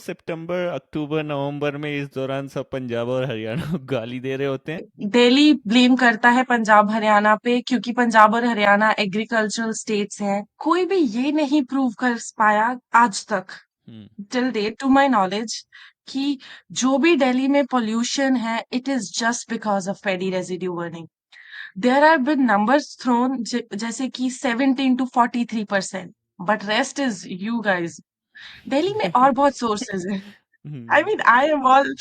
सितंबर, अक्टूबर, नवंबर में इस दौरान सब पंजाब और हरियाणा को गाली दे रहे होते हैं। दिल्ली ब्लेम करता है पंजाब हरियाणा पे क्योंकि पंजाब और हरियाणा एग्रीकल्चरल स्टेट्स हैं। कोई भी ये नहीं प्रूव कर पाया आज तक, hmm. Till date to my knowledge, कि जो भी दिल्ली में पोल्यूशन है it is just because of paddy residue burning. There are been numbers thrown, जैसे कि 17 to 43%, but rest is you guys. Delhi में और बहुत सोर्सेज हैं। I hmm. Mean I am all,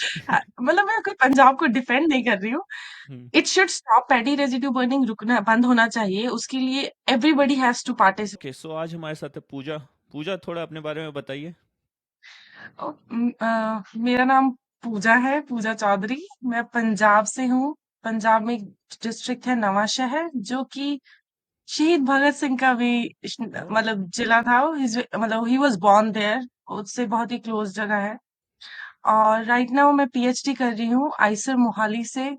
मतलब मैं कोई पंजाब को डिफेंड नहीं कर रही हूँ। Hmm. It should stop, paddy residue burning रुकना बंद होना चाहिए, उसके लिए everybody has to participate. Okay, so आज हमारे साथ है पूजा। पूजा, थोड़ा अपने बारे में बताइए। मेरा नाम पूजा है, पूजा चौधरी। मैं पंजाब से हूँ। पंजाब में एक डिस्ट्रिक्ट है नवां शहर, जो कि शहीद भगत सिंह का भी मतलब जिला था। मतलब ही वॉज बॉर्न देयर, उससे बहुत ही क्लोज जगह है। और राइट नाउ मैं पीएचडी कर रही हूँ आइसर मोहाली से।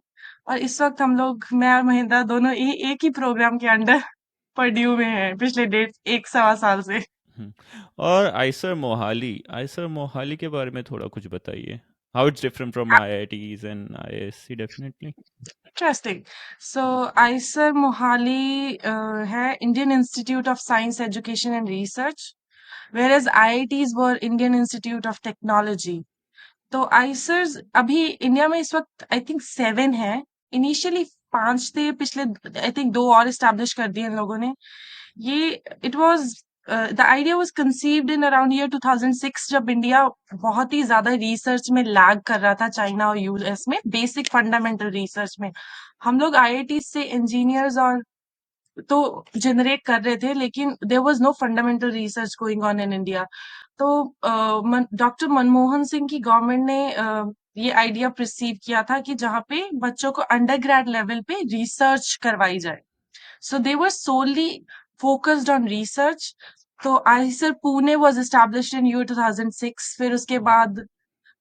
और इस वक्त हम लोग, मैं और महिंद्रा दोनों एक ही प्रोग्राम के अंडर परड्यू में हैं पिछले 1.25 साल से। हम्म। और आइसर मोहाली के बारे में थोड़ा कुछ बताइए। How it's different from IITs and IISc, definitely. Interesting. So IISER Mohali है Indian Institute of Science Education and Research, whereas IITs were Indian Institute of Technology. तो आइसर्स अभी इंडिया में इस वक्त आई थिंक 7 है। इनिशियली 5 थे, पिछले आई थिंक 2 और इस्टेब्लिश कर दिए इन लोगों ने। ये it was the idea was conceived in around year 2006, जब इंडिया बहुत ही ज्यादा रिसर्च में लैग कर रहा था चाइना और यूएस में, बेसिक फंडामेंटल रिसर्च में। हम लोग आईआईटी से इंजीनियर्स और तो जनरेट कर रहे थे, लेकिन there was no fundamental research going on in India. तो डॉक्टर मनमोहन सिंह की गवर्नमेंट ने ये आइडिया प्रिसीव किया था कि जहाँ पे बच्चों को अंडर ग्रेड लेवल पे रिसर्च करवाई जाए। सो दे वर सोनली फोकस्ड ऑन रिसर्च। तो Eicher Pune was established in year 2006। फिर उसके बाद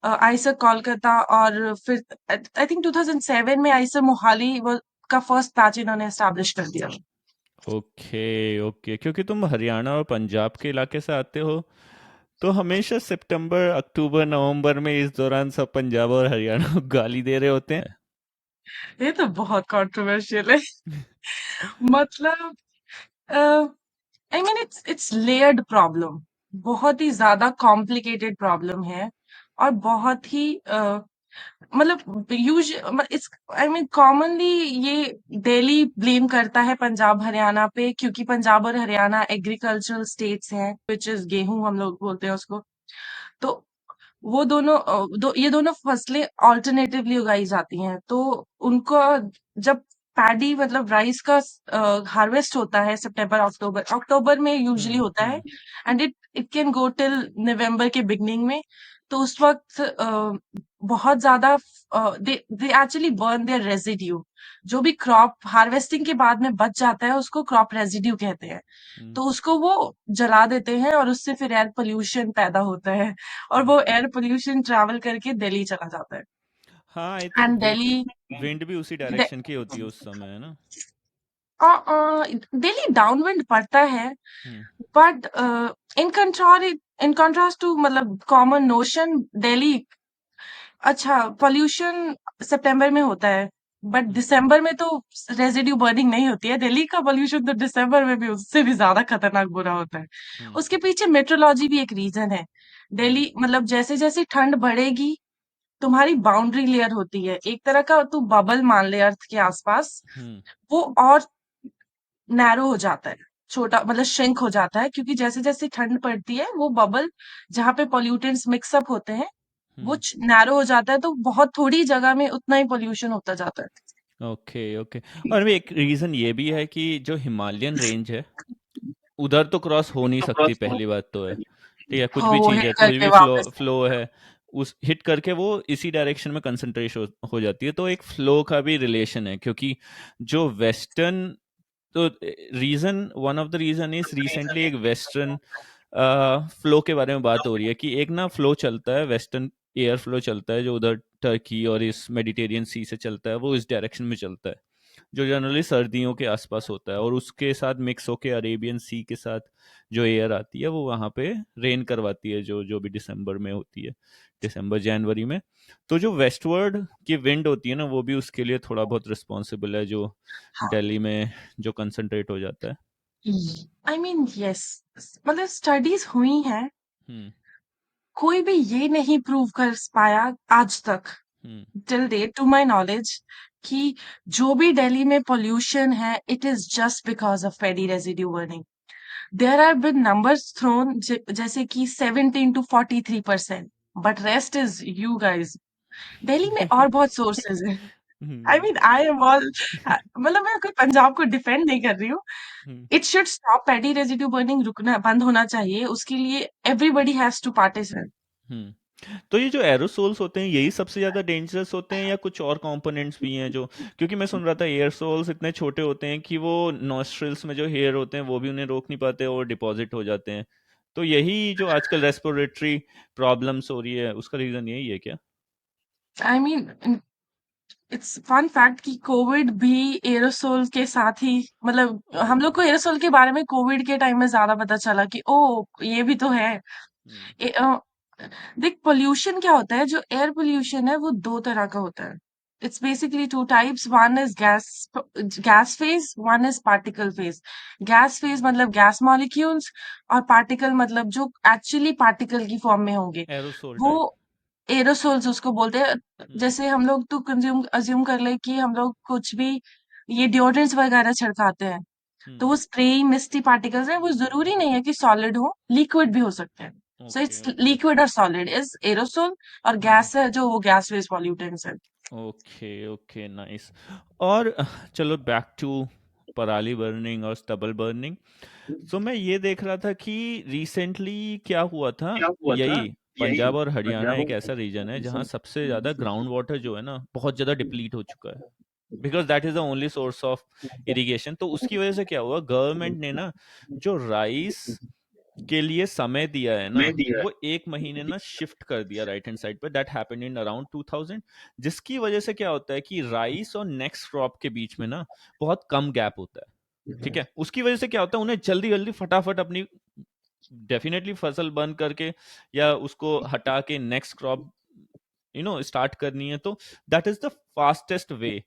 आईसर कोलकाता, और फिर आई थिंक 2007 में आईसर मोहाली का फर्स्ट बैच इन्होंने एस्टैब्लिश कर दिया। ओके ओके, क्योंकि तुम हरियाणा और पंजाब के इलाके से आते हो, तो हमेशा सितंबर, अक्टूबर, नवंबर में इस दौरान सब पंजाब और हरियाणा को गाली दे रहे होते हैं। ये तो बहुत कंट्रोवर्शियल है। मतलब आई मीन इट्स लेयर्ड प्रॉब्लम, बहुत ही ज्यादा कॉम्प्लिकेटेड प्रॉब्लम है। और बहुत ही मतलब use it's I mean commonly ये दिल्ली ब्लेम करता है पंजाब हरियाणा पे क्योंकि पंजाब और हरियाणा एग्रीकल्चरल स्टेट्स हैं, विच इज गेहूं हम लोग बोलते हैं उसको। तो वो दोनों ये दोनों फसलें ऑल्टरनेटिवली उगाई जाती हैं। तो उनको जब पैडी मतलब राइस का हार्वेस्ट होता है सितंबर अक्टूबर अक्टूबर में यूजुअली हम्म। होता है, hmm. And it it can go till November के बिगनिंग में। तो उस वक्त बहुत ज्यादा they they actually burn their residue. जो भी क्रॉप हार्वेस्टिंग के बाद में बच जाता है उसको क्रॉप रेजिड्यू कहते हैं। हम्म। तो उसको वो जला देते हैं और उससे फिर एयर पोल्यूशन पैदा होता है। और हम्म। वो एयर पोल्यूशन ट्रैवल करके दिल्ली चला जाता है। हाँ, I think and Delhi wind भी उसी डायरेक्शन की होती है उस समय, है ना? दिल्ली डाउनविंड पड़ता है, हम्म। बट इन कंट्रास्ट टू मतलब कॉमन नोशन, दिल्ली अच्छा पोल्यूशन सितंबर में होता है, बट हम्म। दिसंबर में तो रेजिड्यू बर्निंग नहीं होती है। दिल्ली का पोल्यूशन तो दिसंबर में भी उससे भी ज्यादा खतरनाक बुरा होता है। हम्म। उसके पीछे मेट्रोलॉजी भी एक रीजन है। हम्म। दिल्ली मतलब जैसे जैसे ठंड बढ़ेगी, तुम्हारी बाउंड्री लेयर होती है एक तरह का, तू बबल मान ले अर्थ के आसपास, हम्म। वो और नैरो हो जाता है, छोटा मतलब श्रिंक हो जाता है, क्योंकि जैसे जैसे ठंड पड़ती है वो बबल जहाँ पे पॉल्यूटेंट्स मिक्सअप होते हैं वो हम्म। नैरो हो जाता है, तो बहुत थोड़ी जगह में उतना ही पॉल्यूशन होता जाता है। Okay okay. और भी एक रीज़न ये भी है कि जो हिमालयन रेंज है, उधर तो क्रॉस हो नहीं सकती, पहली बात तो है। ठीक है, कुछ हाँ, भी वो चीज़ हिट है, कुछ करके भी वापस। फ्लो है, उस हिट करके वो इसी डायरेक्शन में कंसंट्रेट हो जाती है। तो एक फ्लो का भी रिलेशन है, क्योंकि जो वेस्टर्न, तो reason, one of the reason is recently एक वेस्टर्न फ्लो के बारे में बात हो रही है कि एक ना फ्लो चलता है, वेस्टर्न एयर फ्लो चलता है जो उधर टर्की और इस मेडिटेरियन सी से चलता है, वो इस डायरेक्शन में चलता है। जो जनरली सर्दियों के आसपास होता है, और उसके साथ मिक्स होके अरेबियन सी के साथ जो एयर आती है वो वहाँ पे रेन करवाती है, जो जो भी दिसंबर में होती है, दिसंबर जनवरी में। तो जो वेस्टवर्ड की विंड होती है ना, वो भी उसके लिए थोड़ा बहुत रिस्पॉन्सिबल है, जो दिल्ली में जो कंसंट्रेट हो जाता है। आई मीन यस, मतलब स्टडीज हुई हैं, हम्म। कोई भी ये नहीं प्रूव कर पाया आज तक, hmm. Till date to my knowledge, कि जो भी दिल्ली में पोल्यूशन है it is just because of paddy residue burning. There are been numbers thrown, जैसे कि 17 to 43%, but rest is you guys. Delhi में और बहुत सोर्सेज हैं। I hmm. Mean I am all, मतलब मैं कोई पंजाब को डिफेंड नहीं कर रही हूँ। Hmm. It should stop, paddy residue burning रुकना बंद होना चाहिए, उसके लिए everybody has to participate. Hmm. तो ये जो एरोसोल्स होते हैं यही सबसे ज्यादा डेंजरस होते हैं, या कुछ और कंपोनेंट्स भी हैं जो, क्योंकि मैं सुन रहा था एयरसोल्स इतने छोटे होते हैं कि वो नॉस्ट्रिल्स में जो हेयर होते हैं वो भी उन्हें रोक नहीं पाते और डिपॉजिट हो जाते हैं। तो यही जो आजकल रेस्पिरेटरी प्रॉब्लम्स हो रही है उसका रीजन यही है क्या? I mean it's fun fact कि कोविड भी एरोसोल के साथ ही, मतलब हम लोग को हम्म। एरोसोल के बारे में कोविड के टाइम में ज्यादा पता चला कि ओ ये भी तो है। हम्म। ए, अ, देख, पोल्यूशन क्या होता है, जो एयर पोल्यूशन है वो दो तरह का होता है। It's basically two types, one is gas phase, one is particle phase. Gas phase मतलब गैस मॉलिक्यूल्स, और पार्टिकल मतलब जो एक्चुअली पार्टिकल की फॉर्म में होंगे, एरोसोल वो टाइप। एरोसोल्स उसको बोलते हैं। हम्म। जैसे हम लोग तो कंज्यूम अज्यूम कर ले कि हम लोग कुछ भी ये डिओड्रेंट्स वगैरह छिड़काते हैं, तो हम्म। वो स्प्रेई मिस्टी पार्टिकल्स हैं, वो जरूरी नहीं है कि सॉलिड हो, लिक्विड भी हो सकते हैं। So okay it's okay. Liquid और सॉलिड इज एरोसोल, और हम्म। गैस है जो वो गैस फेज पॉल्यूटेंट्स है। Okay okay, nice. और चलो बैक टू पराली बर्निंग और स्टबल बर्निंग। सो मैं ये देख रहा था कि रिसेंटली क्या हुआ था, यही पंजाब और हरियाणा एक ऐसा रीजन है जहाँ सबसे ज़्यादा ग्राउंड वाटर जो है ना बहुत ज़्यादा डिप्लीट हो चुका है, because that is the only source of irrigation. तो उसकी वजह से क्या हुआ, गवर्नमेंट ने ना जो राइस के लिए समय दिया है ना, वो एक महीने ना शिफ्ट कर दिया राइट हैंड साइड पे। दैट हैपेंड इन अराउंड 2000, जिसकी वजह से क्या होता है कि राइस और नेक्स्ट क्रॉप के बीच में ना बहुत कम गैप होता है। ठीक है, उसकी वजह से क्या होता है, उन्हें जल्दी जल्दी फटाफट अपनी डेफिनेटली फसल बंद करके या उसको हटा के नेक्स्ट क्रॉप स्टार्ट करनी है। तो that is the fastest way.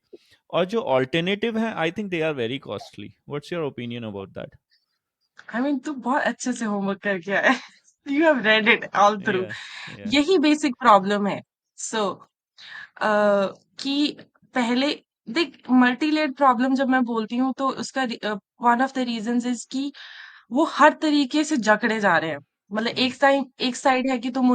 और जो ऑल्टरनेटिव है I think they are very costly. What's your opinion about that? I mean तू बहुत अच्छे से होमवर्क करके आया है। You have read it all through. Yeah yeah. यही बेसिक प्रॉब्लम है। सो कि पहले, देख, मल्टी लेड प्रॉब्लम जब मैं बोलती हूँ तो उसका one of the reasons is कि वो हर तरीके से जकड़े जा रहे हैं। मतलब हम्म। एक साइड है कि तुम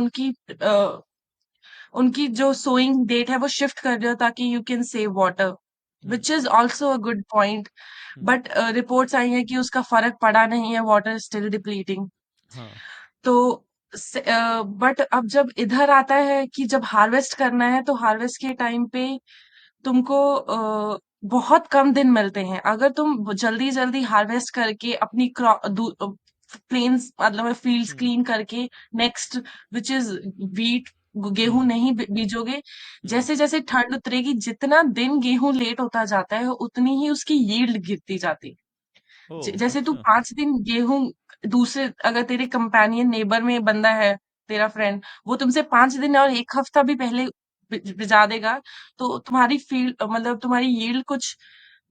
उनकी जो सोइंग डेट है वो शिफ्ट कर रहे हो ताकि you can save water, hmm. Which is also a good point. Hmm. But reports आई हैं कि उसका फर्क पड़ा नहीं है, वाटर स्टिल डिप्लीटिंग। हाँ। तो बट अब जब इधर आता है कि जब हार्वेस्ट करना है, तो हार्वेस्ट के टाइम पे तुमको बहुत कम दिन मिलते हैं। अगर तुम जल्दी जल्दी हार्वेस्ट करके अपनी प्लेन्स मतलब फील्ड्स हम्म। क्लीन करके नेक्स्ट, विच इज वीट, गेहूं हम्म। नहीं बीजोगे, हम्म। जैसे जैसे ठंड उतरेगी, जितना दिन गेहूं लेट होता जाता है उतनी ही उसकी यील्ड गिरती जाती। ओ जैसे तू अच्छा। 5 दिन गेहूं, दूसरे अगर तेरे कंपेनियन नेबर में बंदा है, तेरा फ्रेंड, वो तुमसे 5 दिन और एक हफ्ता भी पहले भिजा देगा, तो तुम्हारी फील्ड मतलब तुम्हारी यील्ड कुछ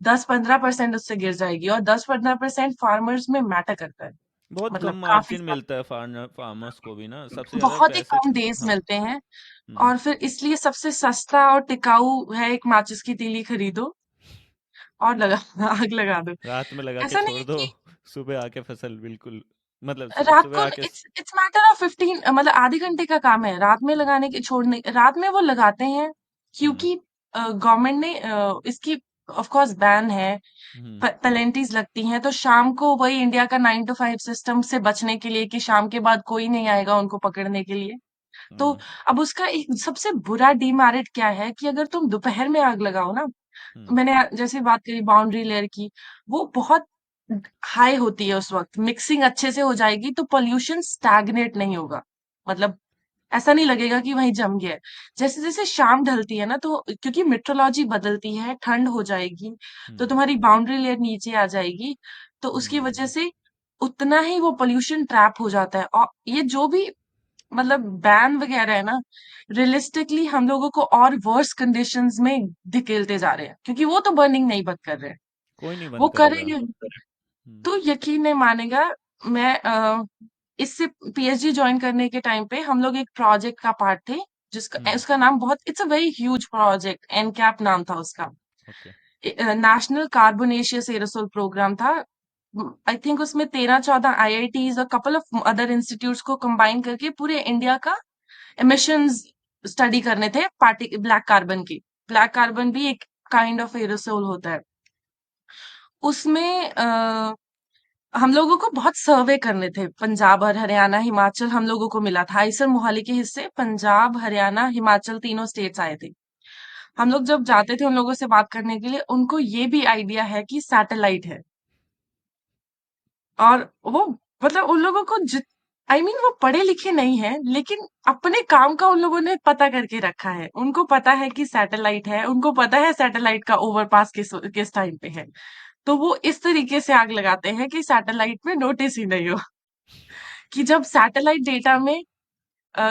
10-15% उससे गिर जाएगी, और 10-15% फार्मर्स में मैटर करता है। बहुत कम मतलब काफी मार्जिन मिलता है फार्मर्स को भी ना, सबसे ज्यादा बहुत ही पैसे। कम डेज हाँ। मिलते हैं। हम्म। और फिर इसलिए सबसे सस्ता और टिकाऊ है एक माचिस की तीली खरीदो और लगा आग लगा दो। रात में लगा के ऐसा नहीं छोड़ है दो, कि सुबह आके फसल बिल्कुल, मतलब रात सुबह को, आके इट्स इट्स मैटर ऑफ 15, मतलब आधे घंटे का काम है रात में लगाने के, छोड़ने रात में वो लगाते हैं हम्म। क्योंकि गवर्नमेंट ने इसकी ऑफ कोर्स बैन है, हम्म। पेनल्टीज लगती हैं, तो शाम को वही इंडिया का 9 to 5 सिस्टम से बचने के लिए कि शाम के बाद कोई नहीं आएगा उनको पकड़ने के लिए। तो हम्म। अब उसका एक सबसे बुरा डीमेरिट क्या है कि अगर तुम दोपहर में आग लगाओ ना, हम्म। मैंने जैसे बात करी बाउंड्री लेयर की, वो बहुत हाई होती है उस वक्त, मिक्सिंग अच्छे से हो जाएगी तो पोल्यूशन स्टैग्नेट नहीं होगा। मतलब ऐसा नहीं लगेगा कि वहीं जम गया है। जैसे-जैसे शाम ढलती है ना, तो क्योंकि मेट्रोलॉजी बदलती है, ठंड हो जाएगी, तो हुँ, तुम्हारी बाउंड्री लेयर नीचे आ जाएगी, तो उसकी वजह हुँ। से उतना ही वो पॉल्यूशन ट्रैप हो जाता है। और ये जो भी मतलब बैन वगैरह है ना, रियलिस्टिकली हम लोगों को और वर्स कंडीशंस में धकेलते जा रहे हैं, क्योंकि वो तो बर्निंग नहीं बंद कर रहे हैं। कोई नहीं वो बंद करेगा। करेंगे, हुँ, तो यकीन नहीं मानेगा। मैं इससे पीएचडी ज्वाइन करने के टाइम पे हम लोग एक प्रोजेक्ट का पार्ट थे, जिसका हुँ, उसका नाम बहुत, it's a very huge project, NCAP नाम था उसका। Okay. National carbonaceous aerosol programme था। आई थिंक उसमें 13-14 आईआईटीज और कपल ऑफ अदर इंस्टीट्यूट्स को कंबाइन करके पूरे इंडिया का एमिशंस स्टडी करने थे, पार्टी ब्लैक कार्बन की। ब्लैक कार्बन भी एक काइंड ऑफ एरोसोल होता है। उसमें हम लोगों को बहुत सर्वे करने थे, पंजाब और हरियाणा, हिमाचल हम लोगों को मिला था। आइसर मोहाली के हिस्से पंजाब, हरियाणा, हिमाचल तीनों स्टेट्स आए थे। हम लोग जब जाते थे उन लोगों से बात करने के लिए, उनको ये भी आइडिया है कि सैटेलाइट है। और वो मतलब उन लोगों को जित आई मीन वो पढ़े लिखे नहीं है, लेकिन अपने काम का उन लोगों ने पता करके रखा है। उनको पता है कि सैटेलाइट है, उनको पता है सैटेलाइट का ओवरपास किस टाइम पे है। तो वो इस तरीके से आग लगाते हैं कि सैटेलाइट में नोटिस ही नहीं हो। कि जब सैटेलाइट डेटा में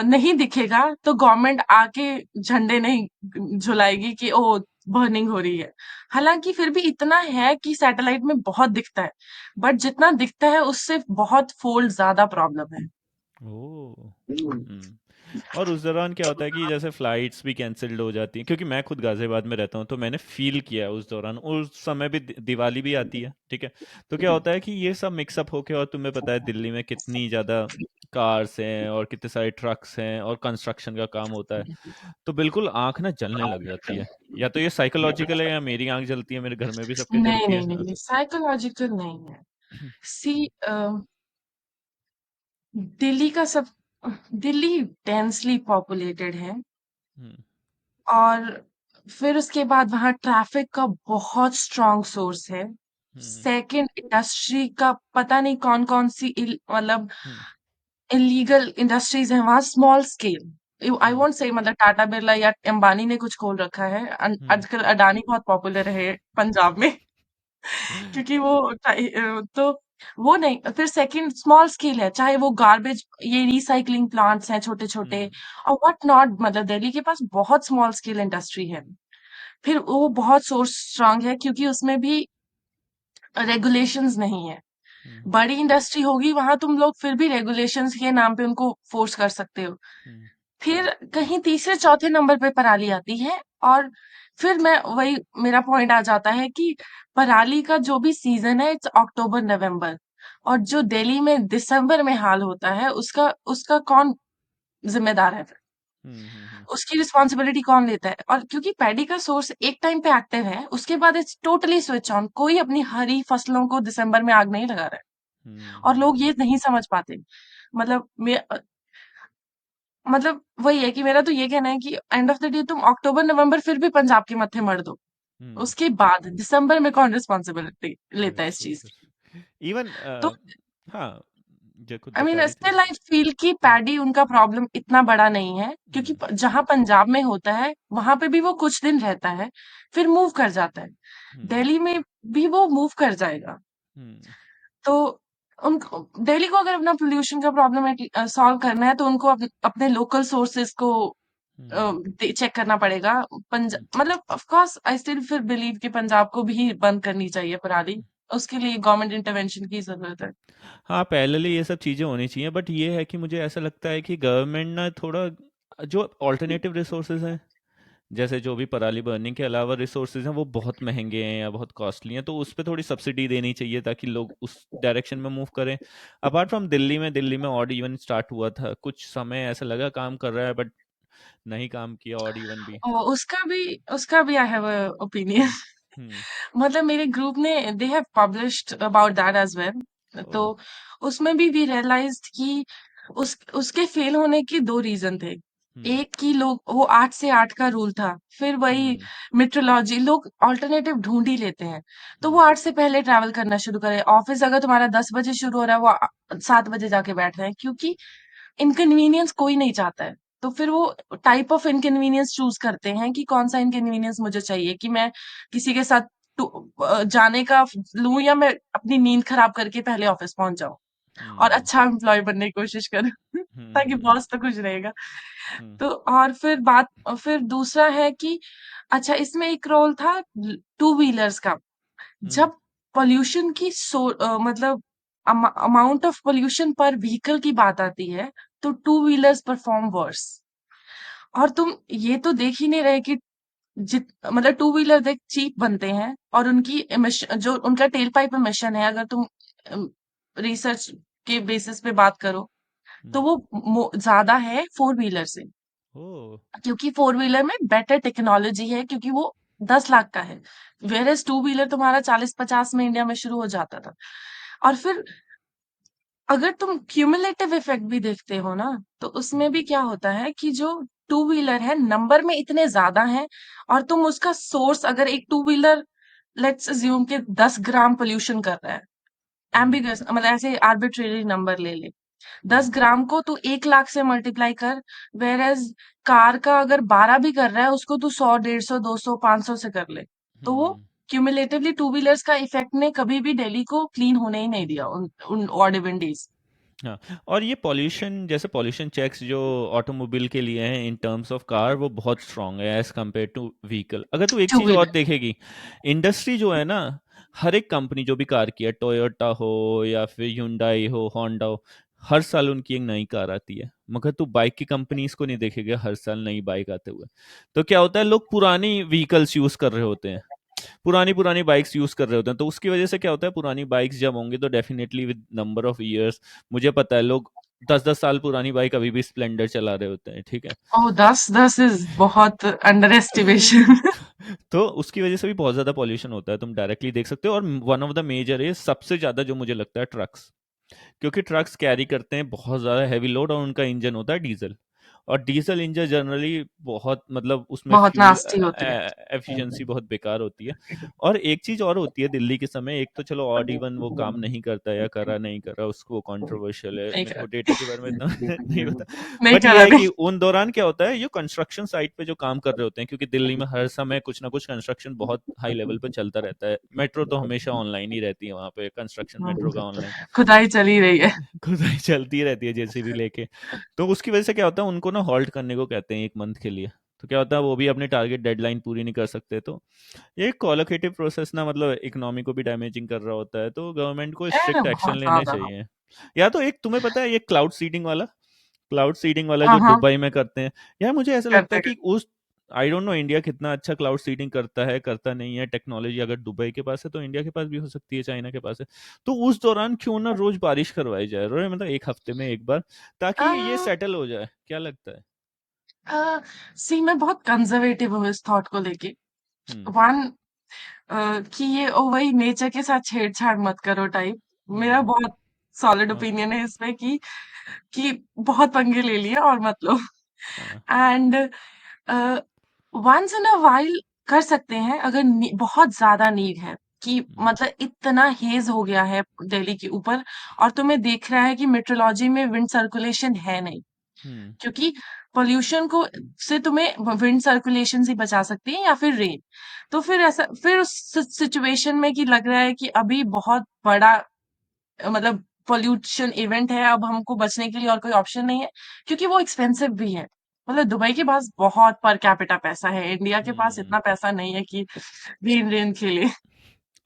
नहीं दिखेगा, तो गवर्नमेंट आके झंडे नहीं झुलाएगी कि ओ बर्निंग हो रही है। हालांकि फिर भी इतना है कि सैटेलाइट में बहुत दिखता है, बट जितना दिखता है उससे बहुत फोल्ड ज्यादा प्रॉब्लम है। ओह! हुँ। और उस दौरान क्या होता है कि जैसे फ्लाइट्स भी कैंसल्ड हो जाती हैं, क्योंकि मैं खुद गाज़ियाबाद में रहता हूँ, तो मैंने फ़ील किया है उस दौरान। उस समय भी दिवाली भी आती है, ठीक है? तो क्या होता है कि ये सब मिक्स अप होके, और तुम्हें पता है दिल्ली में कितनी ज़्यादा कार्स हैं और कितने सारे ट्रक्स हैं और कंस्ट्रक्शन का काम होता है, तो बिल्कुल आँख ना जलने लग जाती है। या तो ये साइकोलॉजिकल है या मेरी आँख जलती है, मेरे घर में भी सबके नहीं जलती है। नहीं नहीं नहीं, साइकोलॉजिकल नहीं है। सी दिल्ली का सब दिल्ली डेंसली पॉपुलेटेड है। हुँ, और फिर उसके बाद वहाँ ट्रैफिक का बहुत स्ट्रॉन्ग सोर्स है। हुँ, सेकंड, इंडस्ट्री का पता नहीं कौन-कौन सी मतलब हुँ, इलीगल इंडस्ट्रीज हैं वहाँ, small scale. I hmm, won't say मतलब टाटा बिरला या अंबानी ने कुछ खोल रखा है। हुँ, आजकल अडानी बहुत पॉपुलर है पंजाब में। क्योंकि वो तो वो नहीं। फिर सेकंड, स्मॉल स्केल है, चाहे वो गार्बेज, ये रिसाइकलिंग प्लांट्स हैं छोटे छोटे हुँ, और व्हाट नॉट। मतलब दिल्ली के पास बहुत स्मॉल स्केल इंडस्ट्री है। फिर वो बहुत सोर्स स्ट्रांग है, क्योंकि उसमें भी रेगुलेशंस नहीं है। हुँ, बड़ी इंडस्ट्री होगी वहां, तुम लोग फिर भी रेगुलेशंस के नाम पे उनको फोर्स कर सकते हो। हुँ, फिर कहीं तीसरे चौथे नंबर पे पराली आती है। और फिर मैं वही, मेरा पॉइंट आ जाता है कि पराली का जो भी सीजन है, इट्स अक्टूबर नवंबर। और जो दिल्ली में दिसंबर में हाल होता है, उसका उसका कौन जिम्मेदार है फिर? हुँ, हुँ, हुँ, उसकी रिस्पॉन्सिबिलिटी कौन लेता है? और क्योंकि पैडी का सोर्स एक टाइम पे एक्टिव है, उसके बाद इट्स टोटली स्विच ऑन। कोई अपनी हरी फसलों को दिसंबर में आग नहीं लगा रहा है। हुँ, और हुँ, लोग ये नहीं समझ पाते। मतलब मतलब वही है कि मेरा तो ये कहना है कि एंड ऑफ द डे तुम अक्टूबर नवंबर फिर भी पंजाब के मत्थे मर दो। हुँ। उसके बाद दिसंबर में कौन रिस्पॉन्सिबिलिटी लेता है इस बिल्कुल, चीज की? बिल्कुल। इवन तो हाँ, जो खुद आई मीन बता रही थी। स्टिल आई फील कि हुँ, पैडी उनका प्रॉब्लम इतना बड़ा नहीं है, क्योंकि हुँ, जहां पंजाब में होता है वहां पे भी वो कुछ दिन रहता है, फिर मूव कर जाता है। हुँ, दिल्ली में भी वो मूव कर जाएगा। हुँ, तो उनको, दिल्ली को अगर अपना पोल्यूशन का प्रॉब्लम सॉल्व करना है, तो उनको अपने लोकल सोर्सेस को हुँ, चेक करना पड़ेगा। हुँ, मतलब ऑफ कोर्स आई स्टिल फिर बिलीव कि पंजाब को भी बंद करनी चाहिए पराली। उसके लिए गवर्नमेंट इंटरवेंशन की जरूरत है। हाँ, पैरेलली ये सब चीज़ें होनी चाहिए, बट ये है कि मुझे ऐसा लगता है कि गवर्नमेंट ना थोड़ा जो अल्टरनेटिव रिसोर्सेज हैं, जैसे जो भी पराली बर्निंग के अलावा रिसोर्सेज हैं वो बहुत महंगे हैं या बहुत कॉस्टली हैं, तो उस पे थोड़ी सब्सिडी देनी चाहिए ताकि लोग उस डायरेक्शन में मूव करें। अपार्ट फ्रॉम दिल्ली में ऑड इवन स्टार्ट हुआ था, कुछ समय ऐसा लगा काम कर रहा है, बट नहीं काम किया ऑड इवन भी। और उसका भी आई हैव अ ओपिनियन। हुँ, हुँ, मतलब मेरे ग्रुप ने they have published about that as well. तो ओह! उसमें भी वी रियलाइज्ड कि उसके फेल होने के दो रीजन थे। हुँ, एक कि लोग, वो 8 से 8 का रूल था। फिर वही हुँ, मेट्रोलॉजी, लोग ऑल्टरनेटिव ढूंढ ही लेते हैं। तो हुँ, वो 8 से पहले ट्रैवल करना शुरू करे। ऑफिस अगर तुम्हारा 10 बजे शुरू हो रहा है, वो 7 बजे जाके बैठ रहे हैं, क्योंकि इनकन्वीनियंस कोई नहीं चाहता है। तो फिर वो टाइप ऑफ इनकन्वीनियंस चूज करते हैं कि कौन सा इनकन्वीनियंस मुझे चाहिए, कि मैं किसी के साथ जाने का लूं, या मैं अपनी नींद खराब करके पहले ऑफिस पहुंच जाऊं और हम्म अच्छा एम्प्लॉय बनने की कोशिश करूं ताकि हम्म बॉस तो खुश रहेगा। हम्म तो और फिर दूसरा है कि अच्छा, इसमें एक रोल था टू व्हीलर्स का। हम्म जब पॉल्यूशन की मतलब अमाउंट ऑफ पॉल्यूशन पर व्हीकल की बात आती है, तो टू व्हीलर्स परफॉर्म वर्स। और तुम ये तो देख ही नहीं रहे कि जित मतलब टू व्हीलर देख चीप बनते हैं, और उनकी emission, जो उनका टेल पाइप emission है, अगर तुम रिसर्च के बेसिस पे बात करो, तो हम्म वो ज्यादा है फोर व्हीलर से। ओ क्योंकि फोर व्हीलर में बेटर टेक्नोलॉजी है, क्योंकि वो 10 लाख का है, वेयर एज टू व्हीलर तुम्हारा 40-50 में इंडिया में शुरू हो जाता था। और फिर अगर तुम क्यूमुलेटिव इफेक्ट भी देखते हो ना, तो हम्म उसमें भी क्या होता है कि जो टू व्हीलर है नंबर में इतने ज्यादा हैं, और तुम उसका सोर्स, अगर एक टू व्हीलर लेट्स अज्यूम के 10 ग्राम पोल्यूशन कर रहा है, हम्म एम्बिगस मतलब ऐसे आर्बिट्रेरी नंबर ले ले, हम्म 10 ग्राम को तू 1 लाख से मल्टीप्लाई कर, वेर एज कार का अगर 12 भी कर रहा है, उसको तू 100, 150, 200, 500 से कर ले। तो वो हम्म क्यूमुलेटिवली टू व्हीलर्स का इफेक्ट ने कभी भी दिल्ली को क्लीन होने ही नहीं दिया उन उन ऑड इवन डेज। हाँ, और ये पॉल्यूशन जैसे पॉल्यूशन चेक्स जो ऑटोमोबाइल के लिए हैं इन टर्म्स ऑफ कार वो बहुत स्ट्रांग है एज कम्पेयर टू व्हीकल। अगर तू एक टू चीज़ और व्हीलर। देखेगी, इंडस्ट्री जो है ना, हर एक कंपनी जो भी कार की है, टोयोटा हो या फिर Hyundai हो, होंडा हो, हर साल उनकी एक नई कार आती है। मगर तू बाइक की कंपनीज को नहीं देखेगा हर साल नई बाइक आते हुए। तो क्या होता है, लोग पुरानी व्हीकल्स यूज कर रहे होते हैं, पुरानी पुरानी बाइक्स यूज कर रहे होते हैं। तो उसकी वजह से क्या होता है, पुरानी बाइक्स जब होंगी तो definitely with number of years, मुझे पता है लोग 10-10 साल पुरानी बाइक अभी भी स्प्लेंडर चला रहे होते हैं, ठीक है। ओह, 10 इज बहुत अंडर एस्टिमेशन। तो उसकी वजह से भी बहुत ज्यादा पॉल्यूशन होता है, तुम डायरेक्टली देख सकते हो। और वन ऑफ द मेजर है सबसे ज्यादा जो मुझे लगता है ट्रक्स, क्योंकि ट्रक्स कैरी करते हैं बहुत ज़्यादा हैवी लोड और उनका इंजन होता है डीजल। और डीजल इंजन जनरली बहुत मतलब उसमें बहुत फ्यूल नास्टी होते हैं। एफिशिएंसी बहुत बेकार होती है। और एक चीज़ और होती है दिल्ली के समय, एक तो चलो ऑड इवन वो काम नहीं करता या करा नहीं करा उसको कंट्रोवर्शियल है, नहीं मेरे करा। को डेटा के बारे में इतना नहीं पता। नहीं बट ये करा है कि नहीं। उन दौरान क्या होता है, ये कंस्ट्रक्शन साइट पे जो काम कर रहे होते हैं, क्योंकि दिल्ली में हर समय कुछ ना कुछ कंस्ट्रक्शन बहुत हाई लेवल पे चलता रहता है। मेट्रो तो हमेशा ऑनलाइन ही रहती है, वहाँ पे कंस्ट्रक्शन मेट्रो का ऑनलाइन खुदाई चल ही रही है। खुदाई चलती रहती है जेसीबी लेके। तो उसकी वजह से क्या होता है, उनको ना हॉल्ट करने को कहते हैं 1 मंथ के लिए। तो क्या होता है, वो भी अपनी टारगेट डेडलाइन पूरी नहीं कर सकते। तो ये कोलोकेटिव प्रोसेस ना मतलब इकोनॉमी को भी डैमेजिंग कर रहा होता है, तो गवर्नमेंट को स्ट्रिक्ट एक्शन बहुत लेने ज्यादा। चाहिए। या तो एक तुम्हें पता है ये क्लाउड सीडिंग वाला हाँ जो हाँ, दुबई में करते हैं, यार मुझे ऐसा लगता करते है करते। कि उस आई डोंट नो इंडिया कितना अच्छा क्लाउड सीडिंग करता है करता नहीं है। टेक्नोलॉजी अगर दुबई के पास है तो इंडिया के पास भी हो सकती है, चाइना के पास है। तो उस दौरान क्यों ना रोज बारिश करवाई जाए, रोज मतलब एक हफ्ते में एक बार, ताकि ये सेटल हो जाए। क्या लगता है? सी, मैं बहुत कंजर्वेटिव हूँ इस थॉट को लेके। हम्म वन, कि ये वही नेचर के साथ छेड़छाड़ मत करो टाइप। मेरा हम्म बहुत सॉलिड हाँ ओपिनियन है इसमें कि बहुत पंगे ले लिए और मत लो। हाँ and once in a while कर सकते हैं, अगर बहुत ज्यादा नीड है, कि हम्म मतलब इतना हेज हो गया है दिल्ली के ऊपर, और तुम्हें देख रहा है कि मेट्रोलॉजी में विंड सर्कुलेशन है नहीं, हम्म क्योंकि पोल्यूशन को से तुम्हें विंड सर्कुलेशन से बचा सकती है, या फिर रेन। तो फिर उस सिचुएशन में कि लग रहा है कि अभी बहुत बड़ा मतलब पोल्यूशन इवेंट है, अब हमको बचने के लिए और कोई ऑप्शन नहीं है, क्योंकि वो एक्सपेंसिव भी है। मतलब दुबई के पास बहुत पर कैपिटा पैसा है, इंडिया के पास हम्म इतना पैसा नहीं है कि रेन रेन खेले।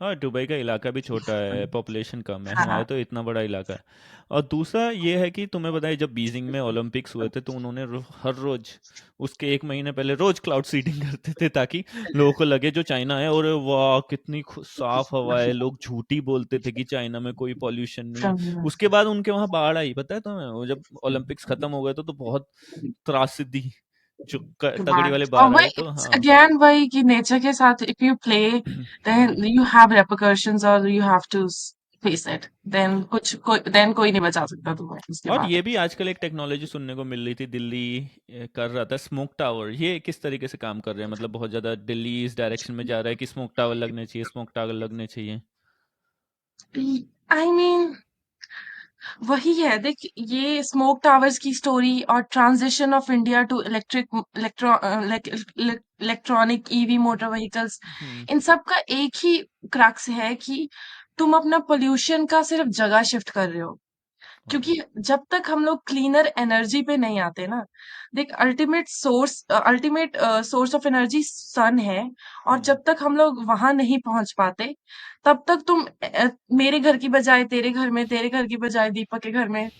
हाँ, दुबई का इलाका भी छोटा है, पॉपुलेशन कम है, हमारा हाँ। तो इतना बड़ा इलाका है। और दूसरा ये है कि तुम्हें बताइए, जब बीजिंग में ओलंपिक्स हुए थे तो उन्होंने हर रोज उसके 1 महीने पहले रोज क्लाउड सीडिंग करते थे, ताकि लोगों को लगे जो चाइना है, और वाह कितनी साफ हवा है, लोग झूठी बोलते थे कि चाइना में कोई पॉल्यूशन नहीं है। उसके बाद उनके वहां बाढ़ आई, पता है तुम्हें, वो जब ओलंपिक्स खत्म हो गए तो बहुत त्रासदी, जो तगड़ी वाले और बाढ़ वही आए तो इट्स हाँ। अगेन वही कि नेचर के साथ if you play, then you have repercussions और you have to face it. Then कोई नहीं बचा सकता तुम्हें उसके और बाद। ये भी आजकल एक टेक्नोलॉजी सुनने को मिल रही थी, दिल्ली कर रहा था स्मोक टावर। ये किस तरीके से काम कर रहे हैं, मतलब बहुत ज्यादा दिल्ली इस डायरेक्शन में जा रहा है कि स्मोक टावर लगने चाहिए, स्मोक टावर लगने चाहिए। आई मीन वही है देख, ये स्मोक टावर्स की स्टोरी और transition of India to electronic EV motor vehicles, hmm. इन सब का एक ही क्रक्स है कि तुम अपना पोल्यूशन का सिर्फ जगह शिफ्ट कर रहे हो। हाँ। क्योंकि जब तक हम लोग क्लीनर एनर्जी पे नहीं आते ना, देख ultimate source of energy sun है, और हम्म। जब तक हम लोग वहां नहीं पहुंच पाते, तब तक तुम मेरे घर की बजाय तेरे घर में, तेरे घर की बजाय दीपक के घर में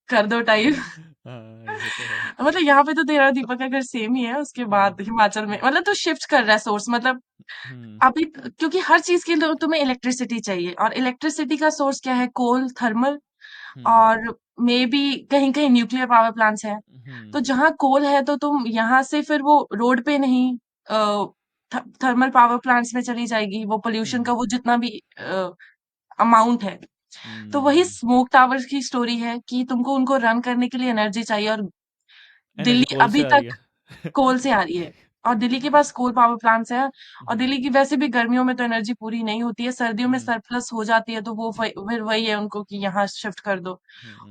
कर दो टाइप। हाँ, ये तो है। मतलब यहाँ पे तो तेरा और दीपक का घर सेम ही है, उसके हम्म। बाद हिमाचल में मतलब तो शिफ्ट कर रहा है सोर्स, मतलब हम्म। अभी क्योंकि हर चीज के लिए तुम्हें इलेक्ट्रिसिटी चाहिए, और इलेक्ट्रिसिटी का सोर्स क्या है? कोल, थर्मल, हम्म। और मे बी कहीं कहीं न्यूक्लियर पावर प्लांट्स हैं। हम्म। तो जहाँ कोल है तो तुम यहाँ से फिर वो रोड पे नहीं, थर्मल पावर प्लांट्स में चली जाएगी, वो पोल्यूशन हम्म। का वो जितना भी अमाउंट है। तो वही हम्म। स्मोक टावर्स की स्टोरी है कि तुमको उनको रन करने के लिए एनर्जी चाहिए, और एनर्जी दिल्ली कोल से अभी आ रही तक है। कोल से आ रही है, और दिल्ली के पास कोल पावर प्लांट्स है। और हम्म। दिल्ली की वैसे भी गर्मियों में तो एनर्जी पूरी नहीं होती है, सर्दियों में हम्म। सरप्लस हो जाती है, तो वो फिर वही है उनको कि यहाँ शिफ्ट कर दो।